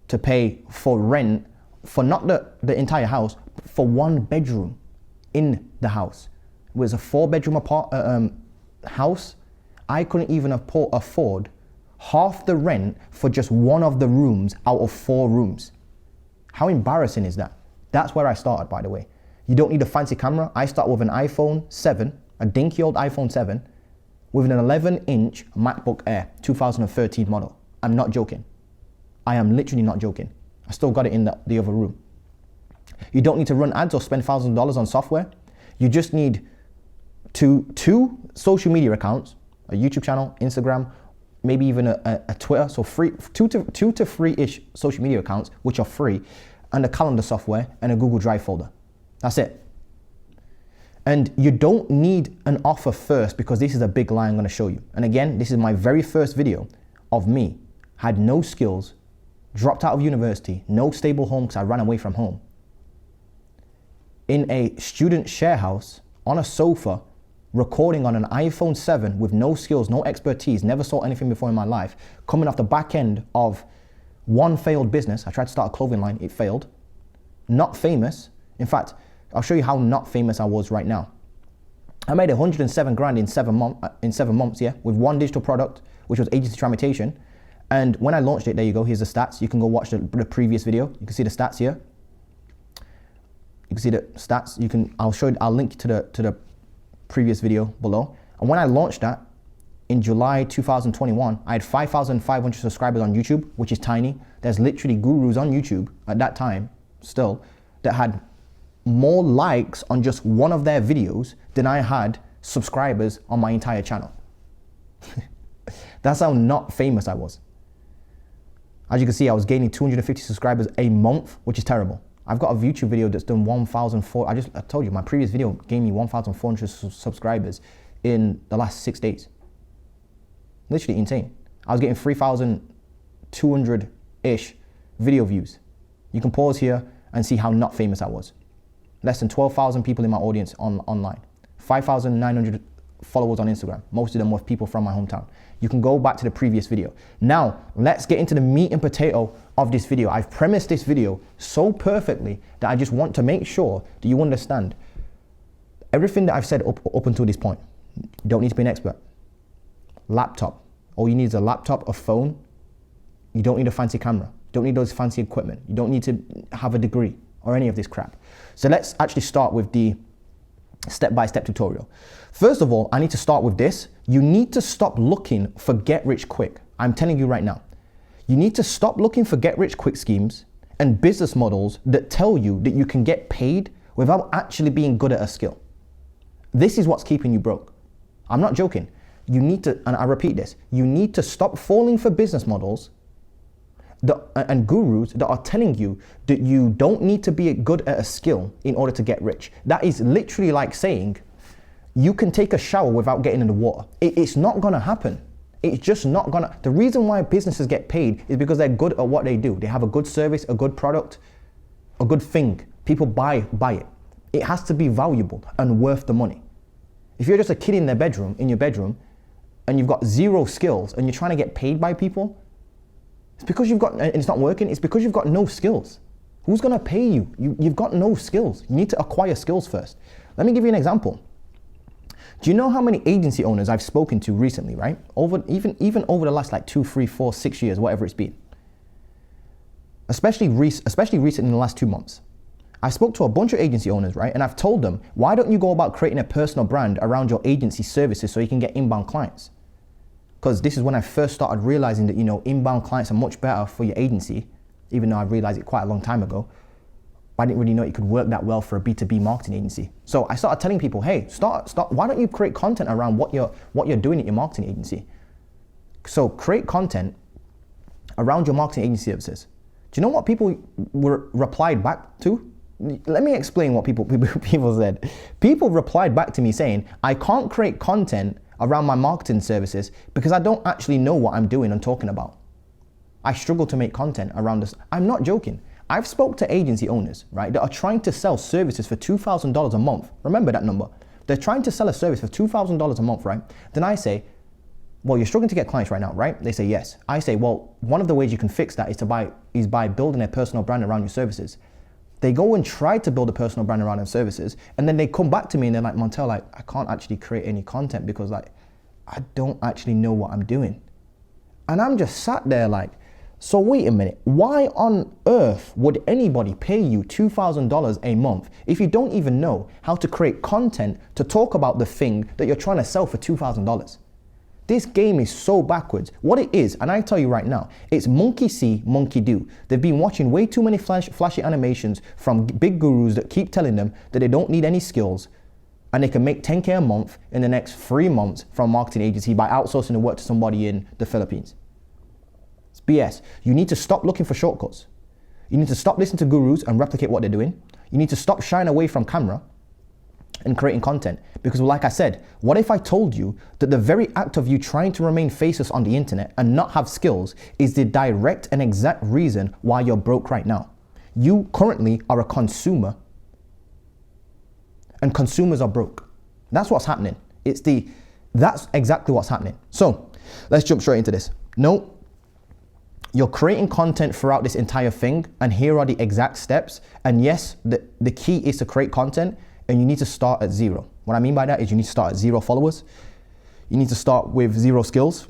to pay for rent for not the entire house, for 1 bedroom in the house. It was a 4-bedroom house. I couldn't even afford half the rent for just one of the rooms out of 4 rooms. How embarrassing is that? That's where I started, by the way. You don't need a fancy camera. I started with an iPhone 7, a dinky old iPhone 7, with an 11-inch MacBook Air 2013 model. I'm not joking. I am literally not joking. I still got it in the other room. You don't need to run ads or spend thousands of dollars on software. You just need two social media accounts, a YouTube channel, Instagram, maybe even a Twitter. So two to three-ish social media accounts, which are free, and a calendar software and a Google Drive folder. That's it. And you don't need an offer first, because this is a big lie I'm going to show you. And again, this is my very first video of me. Had no skills, dropped out of university, no stable home because I ran away from home. In a student share house, on a sofa, recording on an iPhone 7 with no skills, no expertise, never saw anything before in my life, coming off the back end of one failed business. I tried to start a clothing line, it failed. Not famous. In fact, I'll show you how not famous I was right now. I made 107 grand in 7 months, yeah, with one digital product, which was agency tramitation. And when I launched it, there you go, here's the stats. You can go watch the previous video. You can see the stats here. You can see the stats. I'll link to the previous video below. And when I launched that in July 2021, I had 5,500 subscribers on YouTube, which is tiny. There's literally gurus on YouTube at that time still that had more likes on just one of their videos than I had subscribers on my entire channel. That's how not famous I was. As you can see, I was gaining 250 subscribers a month, which is terrible. I've got a YouTube video that's done 1,400. I told you, my previous video gave me 1,400 subscribers in the last 6 days. Literally insane. I was getting 3,200-ish video views. You can pause here and see how not famous I was. Less than 12,000 people in my audience online. 5,900 followers on Instagram. Most of them were people from my hometown. You can go back to the previous video. Now, let's get into the meat and potato of this video. I've premised this video so perfectly that I just want to make sure that you understand everything that I've said up until this point. You don't need to be an expert. Laptop. All you need is a laptop, a phone. You don't need a fancy camera. You don't need those fancy equipment. You don't need to have a degree or any of this crap. So let's actually start with the step-by-step tutorial. First of all, I need to start with this. You need to stop looking for get-rich-quick. I'm telling you right now. You need to stop looking for get-rich-quick schemes and business models that tell you that you can get paid without actually being good at a skill. This is what's keeping you broke. I'm not joking. You need to, and I repeat this, you need to stop falling for business models and gurus that are telling you that you don't need to be good at a skill in order to get rich. That is literally like saying you can take a shower without getting in the water. It's not gonna happen. It's just not gonna. The reason why businesses get paid is because they're good at what they do. They have a good service, a good product, a good thing. People buy it. It has to be valuable and worth the money. If you're just a kid in your bedroom, and you've got zero skills and you're trying to get paid by people, it's because and it's not working, it's because you've got no skills. Who's gonna pay you? You've got no skills. You need to acquire skills first. Let me give you an example. Do you know how many agency owners I've spoken to recently, right? Even over the last 2, 3, 4, 6 years, whatever it's been. Especially recent in the last 2 months. I spoke to a bunch of agency owners, right? And I've told them, why don't you go about creating a personal brand around your agency services so you can get inbound clients? Because this is when I first started realizing that, inbound clients are much better for your agency, even though I realized it quite a long time ago. I didn't really know it could work that well for a B2B marketing agency. So I started telling people, hey, start. Why don't you create content around what you're doing at your marketing agency? So create content around your marketing agency services. Do you know what people replied back to? Let me explain what people said. People replied back to me saying, I can't create content around my marketing services because I don't actually know what I'm doing and talking about. I struggle to make content around this. I'm not joking. I've spoke to agency owners, right, that are trying to sell services for $2,000 a month. Remember that number. They're trying to sell a service for $2,000 a month, right? Then I say, well, you're struggling to get clients right now, right? They say yes. I say, well, one of the ways you can fix that is by building a personal brand around your services. They go and try to build a personal brand around their services, and then they come back to me and they're like, Montel, I can't actually create any content because I don't actually know what I'm doing. And I'm just sat there so wait a minute, why on earth would anybody pay you $2,000 a month if you don't even know how to create content to talk about the thing that you're trying to sell for $2,000? This game is so backwards. What it is, and I tell you right now, it's monkey see, monkey do. They've been watching way too many flashy animations from big gurus that keep telling them that they don't need any skills and they can make 10K a month in the next 3 months from a marketing agency by outsourcing the work to somebody in the Philippines. It's BS. You need to stop looking for shortcuts. You need to stop listening to gurus and replicate what they're doing. You need to stop shying away from camera and creating content. Because like I said, what if I told you that the very act of you trying to remain faceless on the internet and not have skills is the direct and exact reason why you're broke right now? You currently are a consumer, and consumers are broke. That's what's happening. That's exactly what's happening. So let's jump straight into this. No, you're creating content throughout this entire thing, and here are the exact steps. And yes, the key is to create content, and you need to start at zero. What I mean by that is you need to start at 0 followers. You need to start with 0 skills.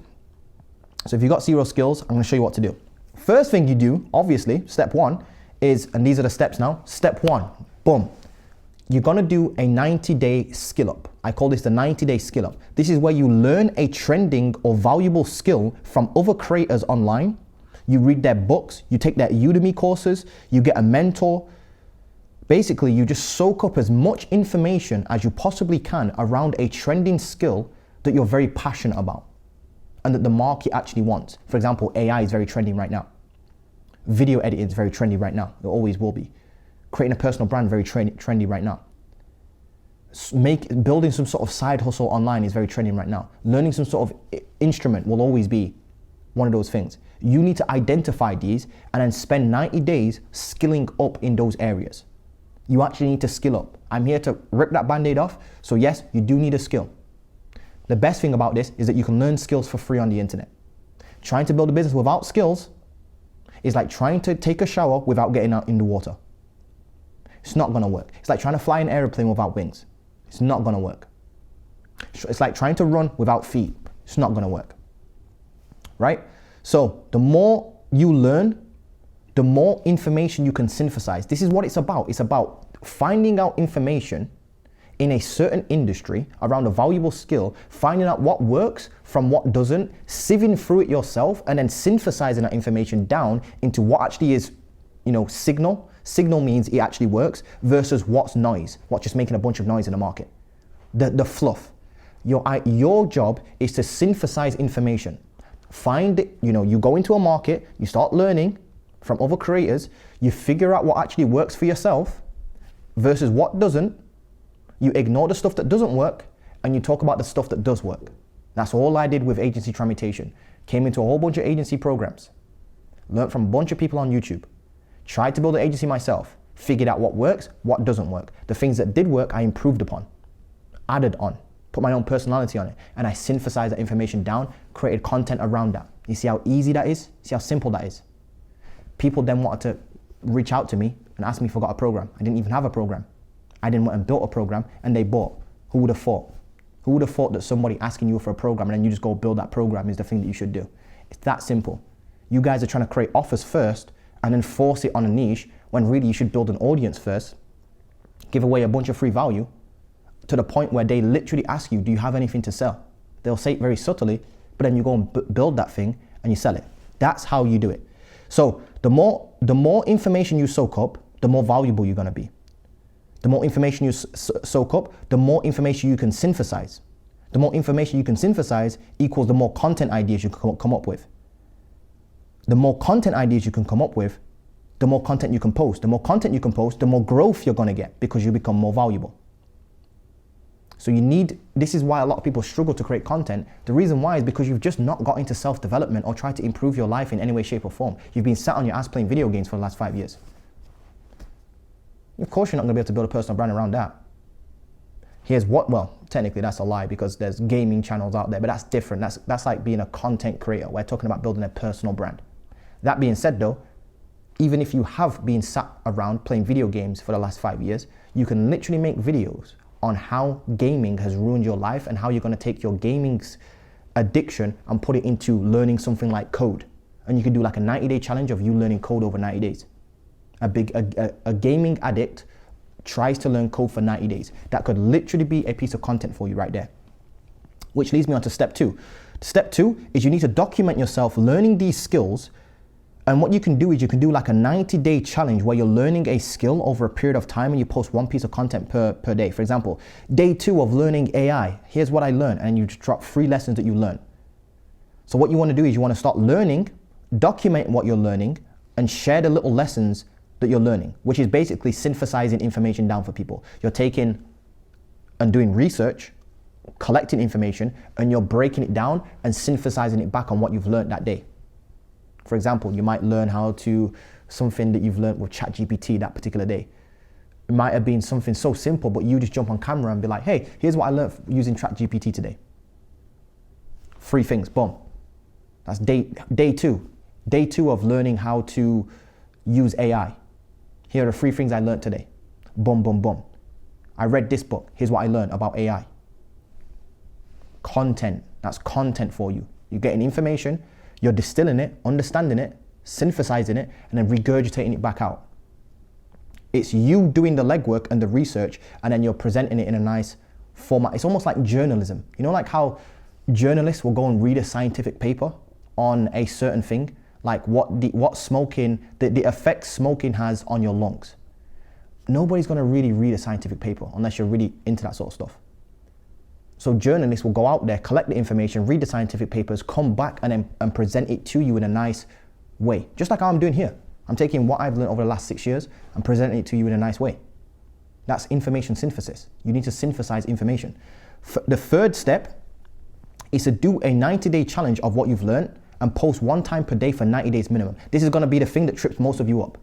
So if you've got 0 skills, I'm gonna show you what to do. First thing you do, obviously, step 1 is, and these are the steps now. Step 1, boom. You're gonna do a 90-day skill up. I call this the 90-day skill up. This is where you learn a trending or valuable skill from other creators online. You read their books, you take their Udemy courses, you get a mentor. Basically, you just soak up as much information as you possibly can around a trending skill that you're very passionate about and that the market actually wants. For example, AI is very trending right now. Video editing is very trendy right now. It always will be. Creating a personal brand, very trendy right now. Building some sort of side hustle online is very trending right now. Learning some sort of instrument will always be one of those things. You need to identify these and then spend 90 days skilling up in those areas. You actually need to skill up. I'm here to rip that band-aid off. So yes, you do need a skill. The best thing about this is that you can learn skills for free on the internet. Trying to build a business without skills is like trying to take a shower without getting out in the water. It's not gonna work. It's like trying to fly an airplane without wings. It's not gonna work. It's like trying to run without feet. It's not gonna work, right? So the more you learn, the more information you can synthesize. This is what it's about. It's about finding out information in a certain industry around a valuable skill, finding out what works from what doesn't, sieving through it yourself, and then synthesizing that information down into what actually is, signal. Signal means it actually works versus what's noise, what's just making a bunch of noise in the market. The fluff. Your job is to synthesize information. Find it, you go into a market, you start learning from other creators, you figure out what actually works for yourself versus what doesn't. You ignore the stuff that doesn't work and you talk about the stuff that does work. That's all I did with agency transmutation. Came into a whole bunch of agency programs, learned from a bunch of people on YouTube, tried to build an agency myself, figured out what works, what doesn't work. The things that did work, I improved upon, added on, put my own personality on it, and I synthesized that information down, created content around that. You see how easy that is? See how simple that is? People then wanted to reach out to me and ask me if I got a program. I didn't even have a program. I didn't want and built a program and they bought. Who would have thought? Who would have thought that somebody asking you for a program and then you just go build that program is the thing that you should do? It's that simple. You guys are trying to create offers first and then force it on a niche when really you should build an audience first, give away a bunch of free value to the point where they literally ask you, do you have anything to sell? They'll say it very subtly, but then you go and build that thing and you sell it. That's how you do it. So the more information you soak up, the more valuable you're gonna be. The more information you soak up, the more information you can synthesize. The more information you can synthesize equals the more content ideas you can come up with. The more content ideas you can come up with, the more content you can post. The more content you can post, the more growth you're gonna get because you become more valuable. So this is why a lot of people struggle to create content. The reason why is because you've just not got into self-development or tried to improve your life in any way, shape or form. You've been sat on your ass playing video games for the last 5 years. Of course you're not gonna be able to build a personal brand around that. Technically that's a lie because there's gaming channels out there, but that's different. That's like being a content creator. We're talking about building a personal brand. That being said though, even if you have been sat around playing video games for the last 5 years, you can literally make videos on how gaming has ruined your life and how you're gonna take your gaming addiction and put it into learning something like code. And you can do like a 90-day challenge of you learning code over 90 days. A gaming addict tries to learn code for 90 days. That could literally be a piece of content for you right there. Which leads me on to step 2. Step 2 is you need to document yourself learning these skills. And what you can do is you can do like a 90-day challenge where you're learning a skill over a period of time and you post one piece of content per day. For example, day 2 of learning AI. Here's what I learned. And you just drop 3 lessons that you learn. So what you want to do is you want to start learning, document what you're learning, and share the little lessons that you're learning, which is basically synthesizing information down for people. You're taking and doing research, collecting information, and you're breaking it down and synthesizing it back on what you've learned that day. For example, you might learn how to, something that you've learned with ChatGPT that particular day. It might have been something so simple, but you just jump on camera and be like, hey, here's what I learned using ChatGPT today. 3 things, boom. That's day 2. Day 2 of learning how to use AI. Here are the 3 things I learned today. Boom, boom, boom. I read this book. Here's what I learned about AI. Content. That's content for you. You're getting information, you're distilling it, understanding it, synthesizing it, and then regurgitating it back out. It's you doing the legwork and the research, and then you're presenting it in a nice format. It's almost like journalism. You know, like how journalists will go and read a scientific paper on a certain thing, like what smoking, the effects smoking has on your lungs. Nobody's gonna really read a scientific paper unless you're really into that sort of stuff. So journalists will go out there, collect the information, read the scientific papers, come back and present it to you in a nice way. Just like how I'm doing here. I'm taking what I've learned over the last 6 years and presenting it to you in a nice way. That's information synthesis. You need to synthesize information. The 3rd step is to do a 90-day challenge of what you've learned and post 1 time per day for 90 days minimum. This is gonna be the thing that trips most of you up.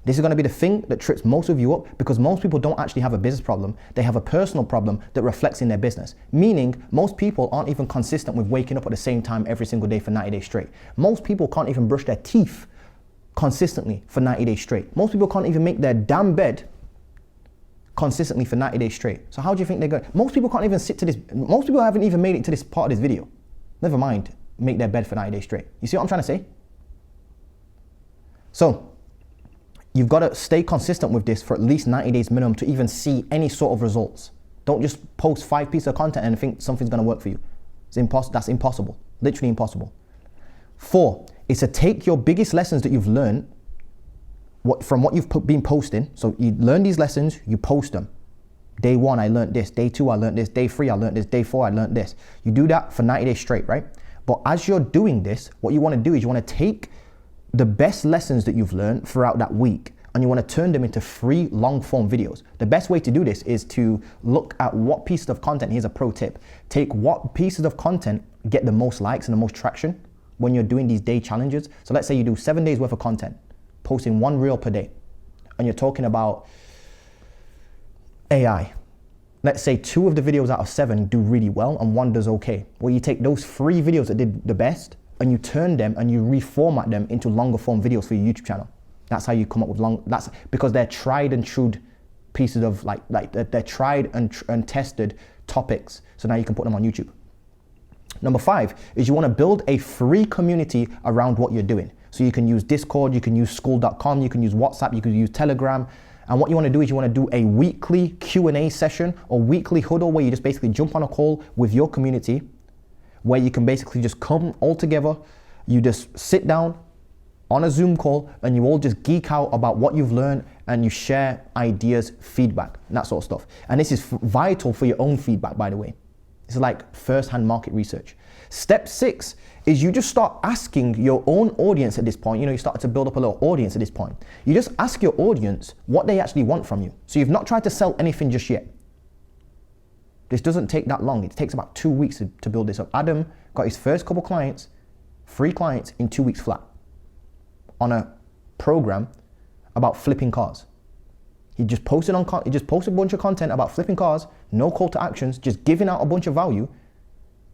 This is going to be the thing that trips most of you up because most people don't actually have a business problem. They have a personal problem that reflects in their business. Meaning, most people aren't even consistent with waking up at the same time every single day for 90 days straight. Most people can't even brush their teeth consistently for 90 days straight. Most people can't even make their damn bed consistently for 90 days straight. So how do you think they're going? Most people can't even sit to this. Most people haven't even made it to this part of this video. Never mind, make their bed for 90 days straight. You see what I'm trying to say? So, you've got to stay consistent with this for at least 90 days minimum to even see any sort of results. Don't just post 5 pieces of content and think something's going to work for you. That's impossible. Literally impossible. 4 is to take your biggest lessons that you've learned from what you've been posting. So you learn these lessons, you post them. Day 1, I learned this. Day 2, I learned this. Day 3, I learned this. Day 4, I learned this. You do that for 90 days straight, right? But as you're doing this, what you want to do is you want to take the best lessons that you've learned throughout that week and you want to turn them into 3 long form videos. The best way to do this is to look at what pieces of content. Here's a pro tip. Take what pieces of content get the most likes and the most traction when you're doing these day challenges. So let's say you do 7 days worth of content, posting 1 reel per day, and you're talking about AI. Let's say 2 of the videos out of 7 do really well and 1 does okay. Well, you take those 3 videos that did the best and you turn them and you reformat them into longer form videos for your YouTube channel. That's how you come up with that's because they're tried and true pieces of they're tried and tested topics. So now you can put them on YouTube. Number 5 is you want to build a free community around what you're doing. So you can use Discord, you can use school.com, you can use WhatsApp, you can use Telegram. And what you want to do is you want to do a weekly Q&A session or weekly huddle where you just basically jump on a call with your community where you can basically just come all together. You just sit down on a Zoom call and you all just geek out about what you've learned and you share ideas, feedback, and that sort of stuff. And this is vital for your own feedback, by the way. It's like first-hand market research. Step 6 is you just start asking your own audience at this point. You know, you start to build up a little audience at this point. You just ask your audience what they actually want from you. So you've not tried to sell anything just yet. This doesn't take that long. It takes about 2 weeks to build this up. Adam got his first couple clients, 3 clients in 2 weeks flat on a program about flipping cars. He just posted a bunch of content about flipping cars, no call to actions, just giving out a bunch of value.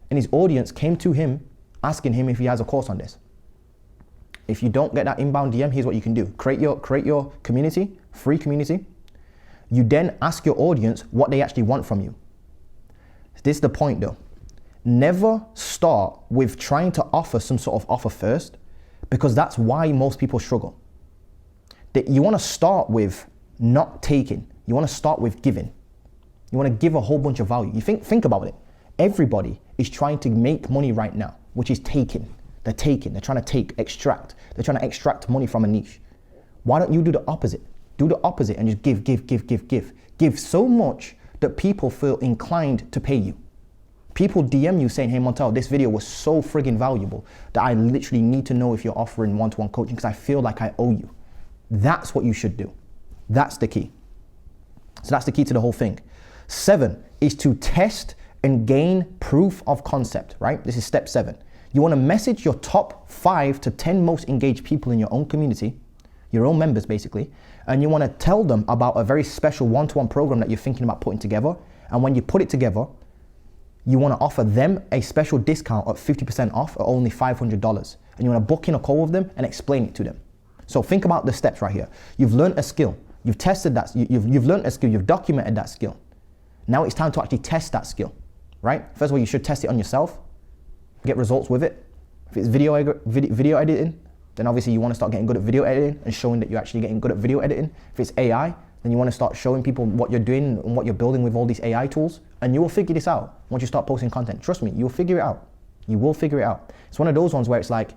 And his audience came to him asking him if he has a course on this. If you don't get that inbound DM, here's what you can do. Create your community, free community. You then ask your audience what they actually want from you. This is the point though. Never start with trying to offer some sort of offer first, because that's why most people struggle. You want to start with not taking. You want to start with giving. You want to give a whole bunch of value. You think about it. Everybody is trying to make money right now, which is taking. They're taking. They're trying to extract. They're trying to extract money from a niche. Why don't you do the opposite? Do the opposite and just give. Give so much that people feel inclined to pay you. People DM you saying, hey Montel, this video was so friggin' valuable that I literally need to know if you're offering one-to-one coaching because I feel like I owe you. That's what you should do. That's the key. So that's the key to the whole thing. 7 is to test and gain proof of concept, right? This is step 7. You want to message your top 5 to 10 most engaged people in your own community, your own members basically, and you want to tell them about a very special one-to-one program that you're thinking about putting together. And when you put it together, you want to offer them a special discount of 50% off at only $500. And you want to book in a call with them and explain it to them. So think about the steps right here. You've learned a skill. You've tested that. You've learned a skill. You've documented that skill. Now it's time to actually test that skill, right? First of all, you should test it on yourself. Get results with it. If it's video editing, then obviously you want to start getting good at video editing and showing that you're actually getting good at video editing. If it's AI, then you want to start showing people what you're doing and what you're building with all these AI tools. And you will figure this out once you start posting content. Trust me, you'll figure it out. You will figure it out. It's one of those ones where it's like,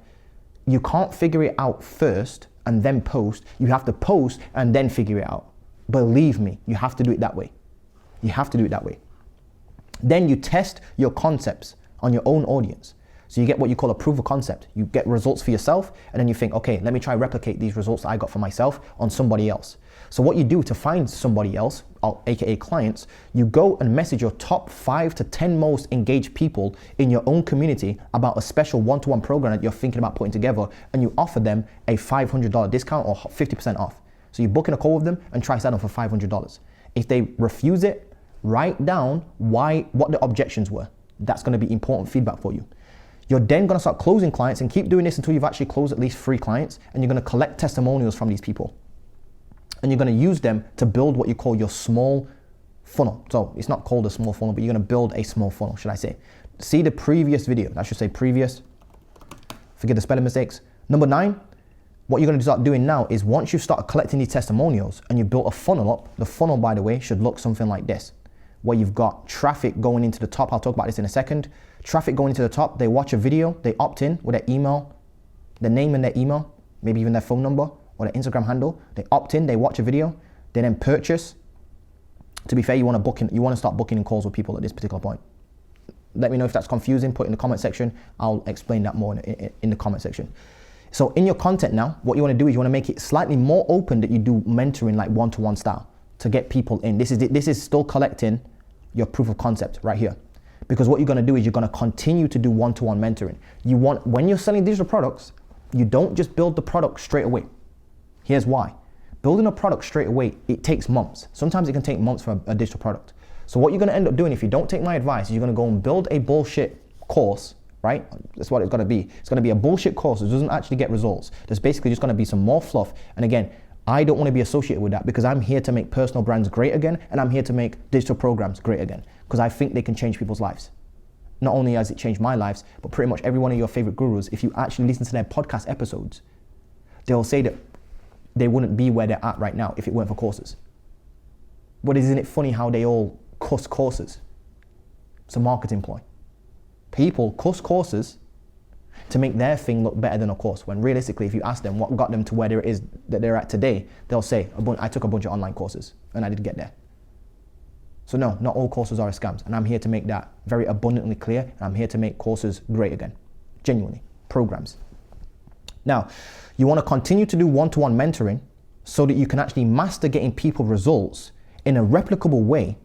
you can't figure it out first and then post. You have to post and then figure it out. Believe me, you have to do it that way. You have to do it that way. Then you test your concepts on your own audience. So you get what you call a proof of concept. You get results for yourself, and then you think, okay, let me try replicate these results that I got for myself on somebody else. So what you do to find somebody else, aka clients, you go and message your top 5 to 10 most engaged people in your own community about a special one-to-one program that you're thinking about putting together, and you offer them a $500 discount or 50% off. So you book in a call with them and try to sell them for $500. If they refuse it, write down what the objections were. That's going to be important feedback for you. You're then going to start closing clients and keep doing this until you've actually closed at least 3 clients, and you're going to collect testimonials from these people. And you're going to use them to build what you call your small funnel. So it's not called a small funnel, but you're going to build a small funnel, should I say. See the previous video. I should say previous. Forget the spelling mistakes. Number 9, what you're going to start doing now is once you start collecting these testimonials and you built a funnel up, the funnel, by the way, should look something like this, where you've got traffic going into the top. I'll talk about this in a second. Traffic going into the top, they watch a video, they opt in with their email, their name and their email, maybe even their phone number or their Instagram handle. They opt in, they watch a video, they then purchase. To be fair, you want to start booking in calls with people at this particular point. Let me know if that's confusing, put it in the comment section. I'll explain that more in the comment section. So in your content now, what you want to do is you want to make it slightly more open that you do mentoring like one-to-one style to get people in. This is still collecting your proof of concept right here. Because what you're going to do is you're going to continue to do one-to-one mentoring. When you're selling digital products, you don't just build the product straight away. Here's why. Building a product straight away, it takes months. Sometimes it can take months for a digital product. So what you're going to end up doing if you don't take my advice is you're going to go and build a bullshit course, right? That's what it's going to be. It's going to be a bullshit course that doesn't actually get results. There's basically just going to be some more fluff. And again, I don't want to be associated with that because I'm here to make personal brands great again, and I'm here to make digital programs great again because I think they can change people's lives. Not only has it changed my lives, but pretty much every one of your favorite gurus, if you actually listen to their podcast episodes, they'll say that they wouldn't be where they're at right now if it weren't for courses. But isn't it funny how they all cuss courses? It's a marketing ploy. People cuss courses to make their thing look better than a course, when realistically, if you ask them what got them to where it is that they're at today, they'll say, I took a bunch of online courses and I didn't get there. So no, not all courses are scams, and I'm here to make that very abundantly clear, and I'm here to make courses great again, genuinely, programs. Now, you want to continue to do one-to-one mentoring so that you can actually master getting people results in a replicable way.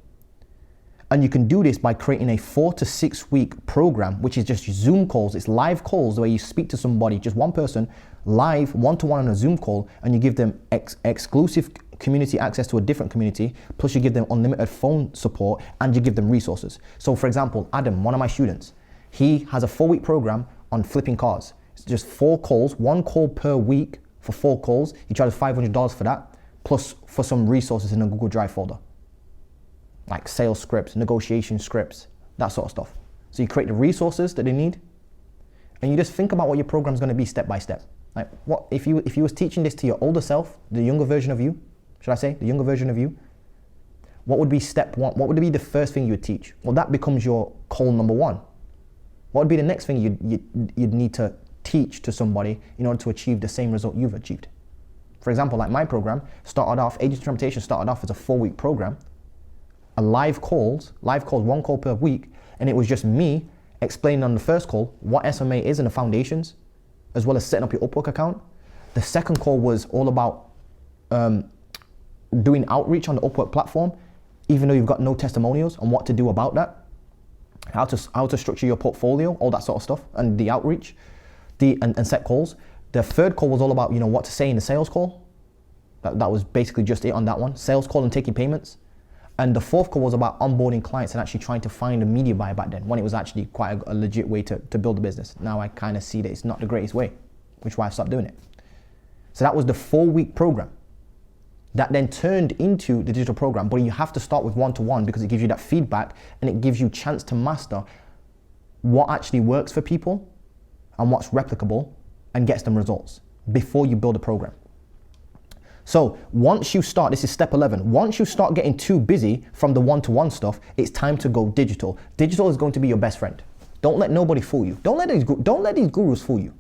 And you can do this by creating a 4 to 6 week program, which is just Zoom calls. It's live calls where you speak to somebody, just one person, live, one-to-one on a Zoom call, and you give them exclusive community access to a different community, plus you give them unlimited phone support, and you give them resources. So for example, Adam, one of my students, he has a 4-week program on flipping cars. It's just 4 calls, 1 call per week for 4 calls. He charges $500 for that, plus for some resources in a Google Drive folder, like sales scripts, negotiation scripts, that sort of stuff. So you create the resources that they need, and you just think about what your program is going to be step by step. Like, what if you was teaching this to your older self, the younger version of you, should I say, the younger version of you? what would be step one? What would be the first thing you would teach? Well, that becomes your call number one. What would be the next thing you'd need to teach to somebody in order to achieve the same result you've achieved? For example, like my program started off, Agent Implementation started off as a 4-week program, a live calls, 1 call per week, and it was just me explaining on the first call what SMA is and the foundations, as well as setting up your Upwork account. The second call was all about doing outreach on the Upwork platform, even though you've got no testimonials, and what to do about that, how to structure your portfolio, all that sort of stuff, and the outreach, and set calls. The third call was all about, what to say in the sales call. That was basically just it on that one. Sales call and taking payments. And the fourth call was about onboarding clients and actually trying to find a media buyer back then, when it was actually quite a legit way to build a business. Now I kind of see that it's not the greatest way, which is why I stopped doing it. So that was the 4-week program. That then turned into the digital program, but you have to start with one-to-one because it gives you that feedback and it gives you a chance to master what actually works for people and what's replicable and gets them results before you build a program. So once you start, this is step 11, once you start getting too busy from the one-to-one stuff, it's time to go digital. Digital is going to be your best friend. Don't let nobody fool you. Don't let these gurus fool you.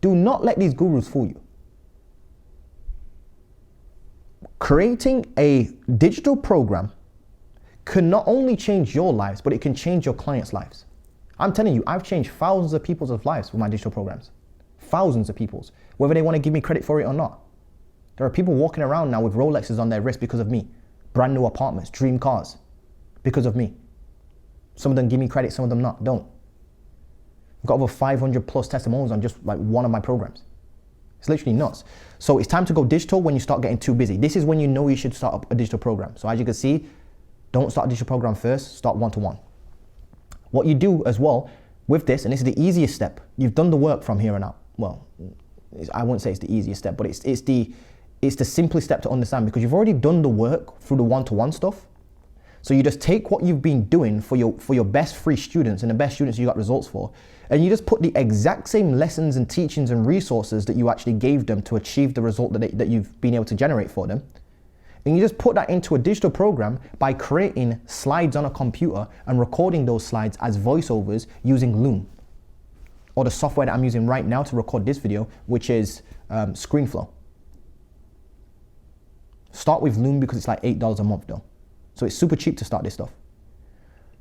Do not let these gurus fool you. Creating a digital program can not only change your lives, but it can change your clients' lives. I'm telling you, I've changed thousands of people's lives with my digital programs. Thousands of people's, whether they want to give me credit for it or not. There are people walking around now with Rolexes on their wrist because of me. Brand new apartments, dream cars, because of me. Some of them give me credit, some of them don't. I've got over 500 plus testimonials on just like one of my programs. It's literally nuts. So it's time to go digital when you start getting too busy. This is when you know you should start up a digital program. So as you can see, don't start a digital program first, start one-to-one. What you do as well with this, and this is the easiest step, you've done the work from here on out. Well, I wouldn't say it's the easiest step, but it's the simplest step to understand because you've already done the work through the one-to-one stuff. So you just take what you've been doing for your best free students and the best students you got results for, and you just put the exact same lessons and teachings and resources that you actually gave them to achieve the result that you've been able to generate for them. And you just put that into a digital program by creating slides on a computer and recording those slides as voiceovers using Loom, or the software that I'm using right now to record this video, which is ScreenFlow. Start with Loom because it's like $8 a month though. So it's super cheap to start this stuff.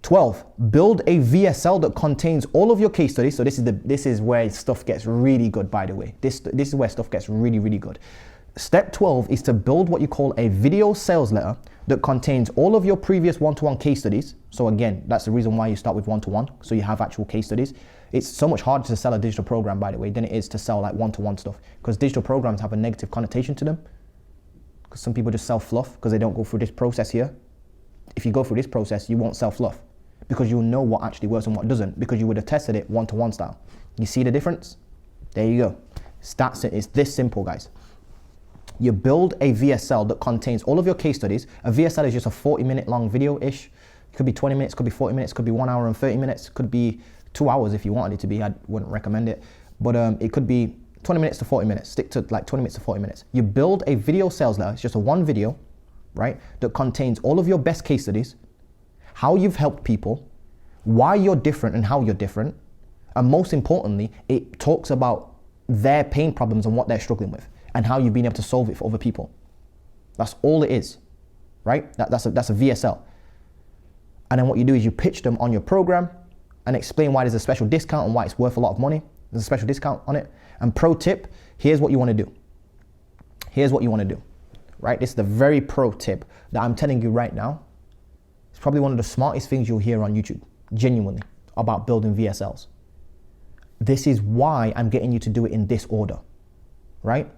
12, build a VSL that contains all of your case studies. So this is where stuff gets really good, by the way. This is where stuff gets really, really good. Step 12 is to build what you call a video sales letter that contains all of your previous one-to-one case studies. So again, that's the reason why you start with one-to-one, so you have actual case studies. It's so much harder to sell a digital program, by the way, than it is to sell like one-to-one stuff, because digital programs have a negative connotation to them. Because some people just sell fluff because they don't go through this process here. If you go through this process, you won't sell fluff because you'll know what actually works and what doesn't, because you would have tested it one-to-one style. You see the difference? There you go. It's this simple, guys. You build a VSL that contains all of your case studies. A VSL is just a 40-minute long video-ish. It could be 20 minutes, could be 40 minutes, could be 1 hour and 30 minutes, could be 2 hours if you wanted it to be. I wouldn't recommend it. But it could be 20 minutes to 40 minutes. Stick to like 20 minutes to 40 minutes. You build a video sales letter. It's just a one video, right? That contains all of your best case studies, how you've helped people, why you're different and how you're different. And most importantly, it talks about their pain problems and what they're struggling with and how you've been able to solve it for other people. That's all it is, right? That's a VSL. And then what you do is you pitch them on your program and explain why there's a special discount and why it's worth a lot of money. There's a special discount on it. And pro tip, here's what you want to do. Here's what you want to do, right? This is the very pro tip that I'm telling you right now. It's probably one of the smartest things you'll hear on YouTube, genuinely, about building VSLs. This is why I'm getting you to do it in this order, right?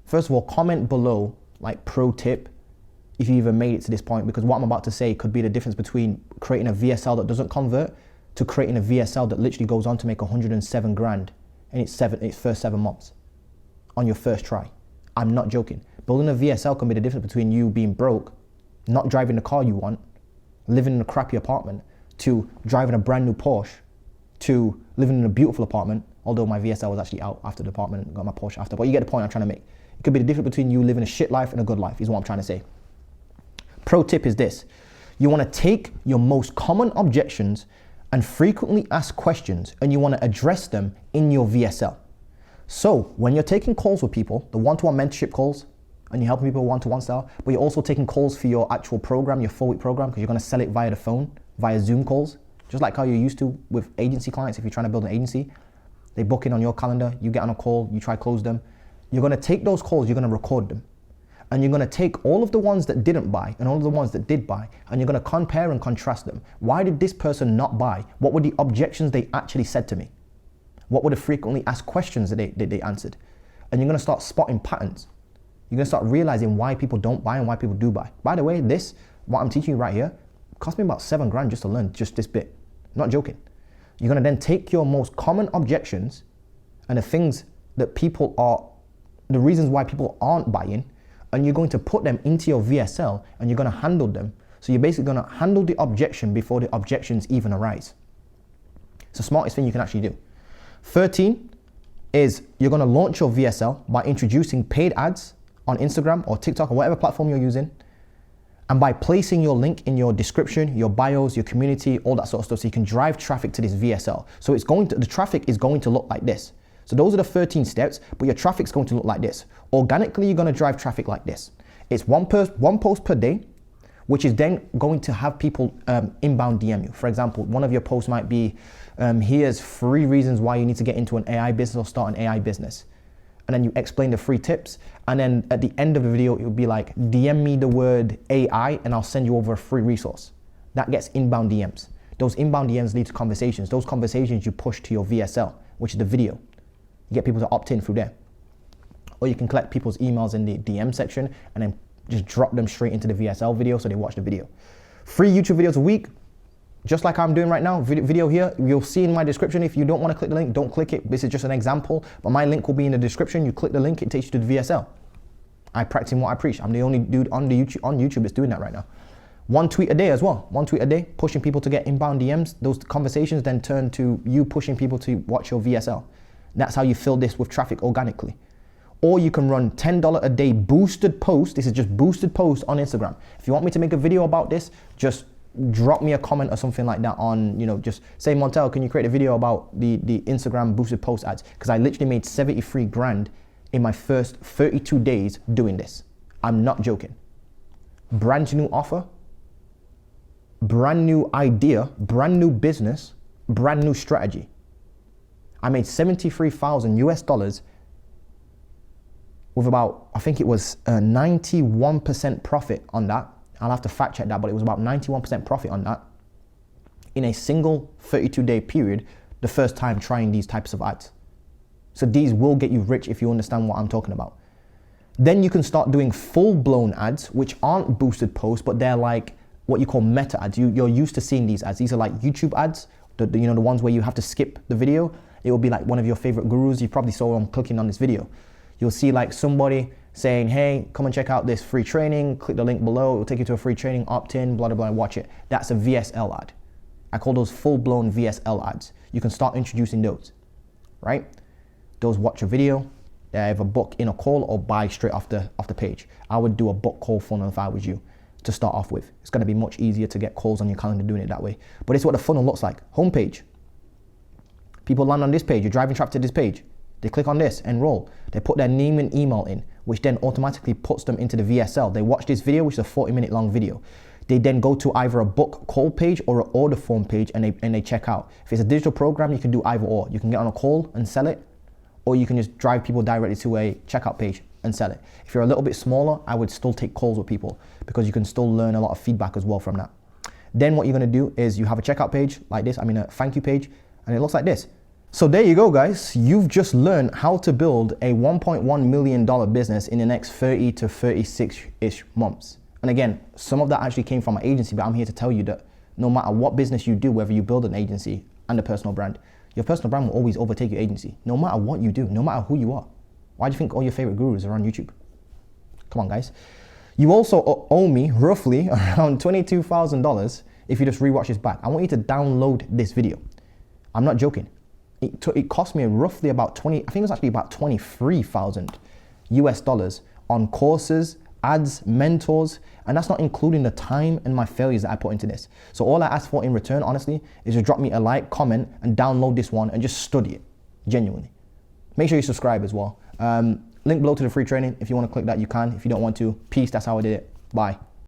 First of all, comment below, like pro tip, if you even made it to this point, because what I'm about to say could be the difference between creating a VSL that doesn't convert to creating a VSL that literally goes on to make 107 grand in its first 7 months on your first try. I'm not joking. Building a VSL can be the difference between you being broke, not driving the car you want, living in a crappy apartment, to driving a brand new Porsche, to living in a beautiful apartment, although my VSL was actually out after the apartment, got my Porsche after, but you get the point I'm trying to make. It could be the difference between you living a shit life and a good life, is what I'm trying to say. Pro tip is this. You want to take your most common objections and frequently asked questions, and you want to address them in your VSL. So when you're taking calls with people, the one-to-one mentorship calls, and you're helping people one-to-one style, but you're also taking calls for your actual program, your 4-week program, because you're going to sell it via the phone, via Zoom calls, just like how you're used to with agency clients. If you're trying to build an agency, they book in on your calendar, you get on a call, you try to close them. You're going to take those calls, you're going to record them. And you're going to take all of the ones that didn't buy and all of the ones that did buy, and you're going to compare and contrast them. Why did this person not buy? What were the objections they actually said to me? What were the frequently asked questions that they answered? And you're going to start spotting patterns. You're going to start realizing why people don't buy and why people do buy. By the way, what I'm teaching you right here, cost me about $7,000 just to learn just this bit. I'm not joking. You're going to then take your most common objections and the things that the reasons why people aren't buying, and you're going to put them into your VSL and you're going to handle them. So you're basically going to handle the objection before the objections even arise. It's the smartest thing you can actually do. 13 is you're going to launch your VSL by introducing paid ads on Instagram or TikTok or whatever platform you're using, and by placing your link in your description, your bios, your community, all that sort of stuff, so you can drive traffic to this VSL. So the traffic is going to look like this. So those are the 13 steps, but your traffic's going to look like this. Organically, you're going to drive traffic like this. It's one post per day, which is then going to have people inbound DM you. For example, one of your posts might be, here's 3 reasons why you need to get into an AI business or start an AI business. And then you explain the 3 tips. And then at the end of the video, it would be like, DM me the word AI and I'll send you over a free resource. That gets inbound DMs. Those inbound DMs lead to conversations. Those conversations you push to your VSL, which is the video. You get people to opt in through there. Or you can collect people's emails in the DM section and then just drop them straight into the VSL video so they watch the video. 3 YouTube videos a week, just like I'm doing right now, video here, you'll see in my description. If you don't want to click the link, don't click it. This is just an example, but my link will be in the description. You click the link, it takes you to the VSL. I practice what I preach. I'm the only dude on YouTube that's doing that right now. 1 tweet a day as well. 1 tweet a day, pushing people to get inbound DMs. Those conversations then turn to you pushing people to watch your VSL. That's how you fill this with traffic organically. Or you can run $10 a day boosted posts. This is just boosted posts on Instagram. If you want me to make a video about this, just drop me a comment or something like that on, just say, Montel, can you create a video about the Instagram boosted post ads? Because I literally made $73,000 in my first 32 days doing this. I'm not joking. Brand new offer, brand new idea, brand new business, brand new strategy. I made $73,000 with about, I think it was 91% profit on that. I'll have to fact check that, but it was about 91% profit on that in a single 32-day period, the first time trying these types of ads. So these will get you rich if you understand what I'm talking about. Then you can start doing full-blown ads, which aren't boosted posts, but they're like what you call meta ads. You're used to seeing these ads. These are like YouTube ads, the ones where you have to skip the video. It will be like one of your favorite gurus. You probably saw them clicking on this video. You'll see like somebody saying, hey, come and check out this free training. Click the link below. It will take you to a free training, opt in, blah, blah, blah, and watch it. That's a VSL ad. I call those full-blown VSL ads. You can start introducing those, right? Those watch a video, they either book in a call or buy straight off the page. I would do a book call funnel if I was you to start off with. It's going to be much easier to get calls on your calendar doing it that way. But it's what the funnel looks like. Homepage. People land on this page, you're driving traffic to this page. They click on this, enroll. They put their name and email in, which then automatically puts them into the VSL. They watch this video, which is a 40-minute long video. They then go to either a book call page or an order form page and they check out. If it's a digital program, you can do either or. You can get on a call and sell it, or you can just drive people directly to a checkout page and sell it. If you're a little bit smaller, I would still take calls with people because you can still learn a lot of feedback as well from that. Then what you're gonna do is you have a checkout page like this, a thank you page, and it looks like this. So there you go, guys. You've just learned how to build a $1.1 million business in the next 30 to 36-ish months. And again, some of that actually came from an agency, but I'm here to tell you that no matter what business you do, whether you build an agency and a personal brand, your personal brand will always overtake your agency, no matter what you do, no matter who you are. Why do you think all your favorite gurus are on YouTube? Come on, guys. You also owe me roughly around $22,000 if you just rewatch this back. I want you to download this video. I'm not joking. It cost me roughly about I think it was actually about $23,000 US on courses ads, mentors, and that's not including the time and my failures that I put into this. So all I ask for in return, honestly, is to drop me a like, comment, and download this one and just study it, genuinely. Make sure you subscribe as well. Link below to the free training. If you want to click that, you can. If you don't want to, peace, that's how I did it. Bye.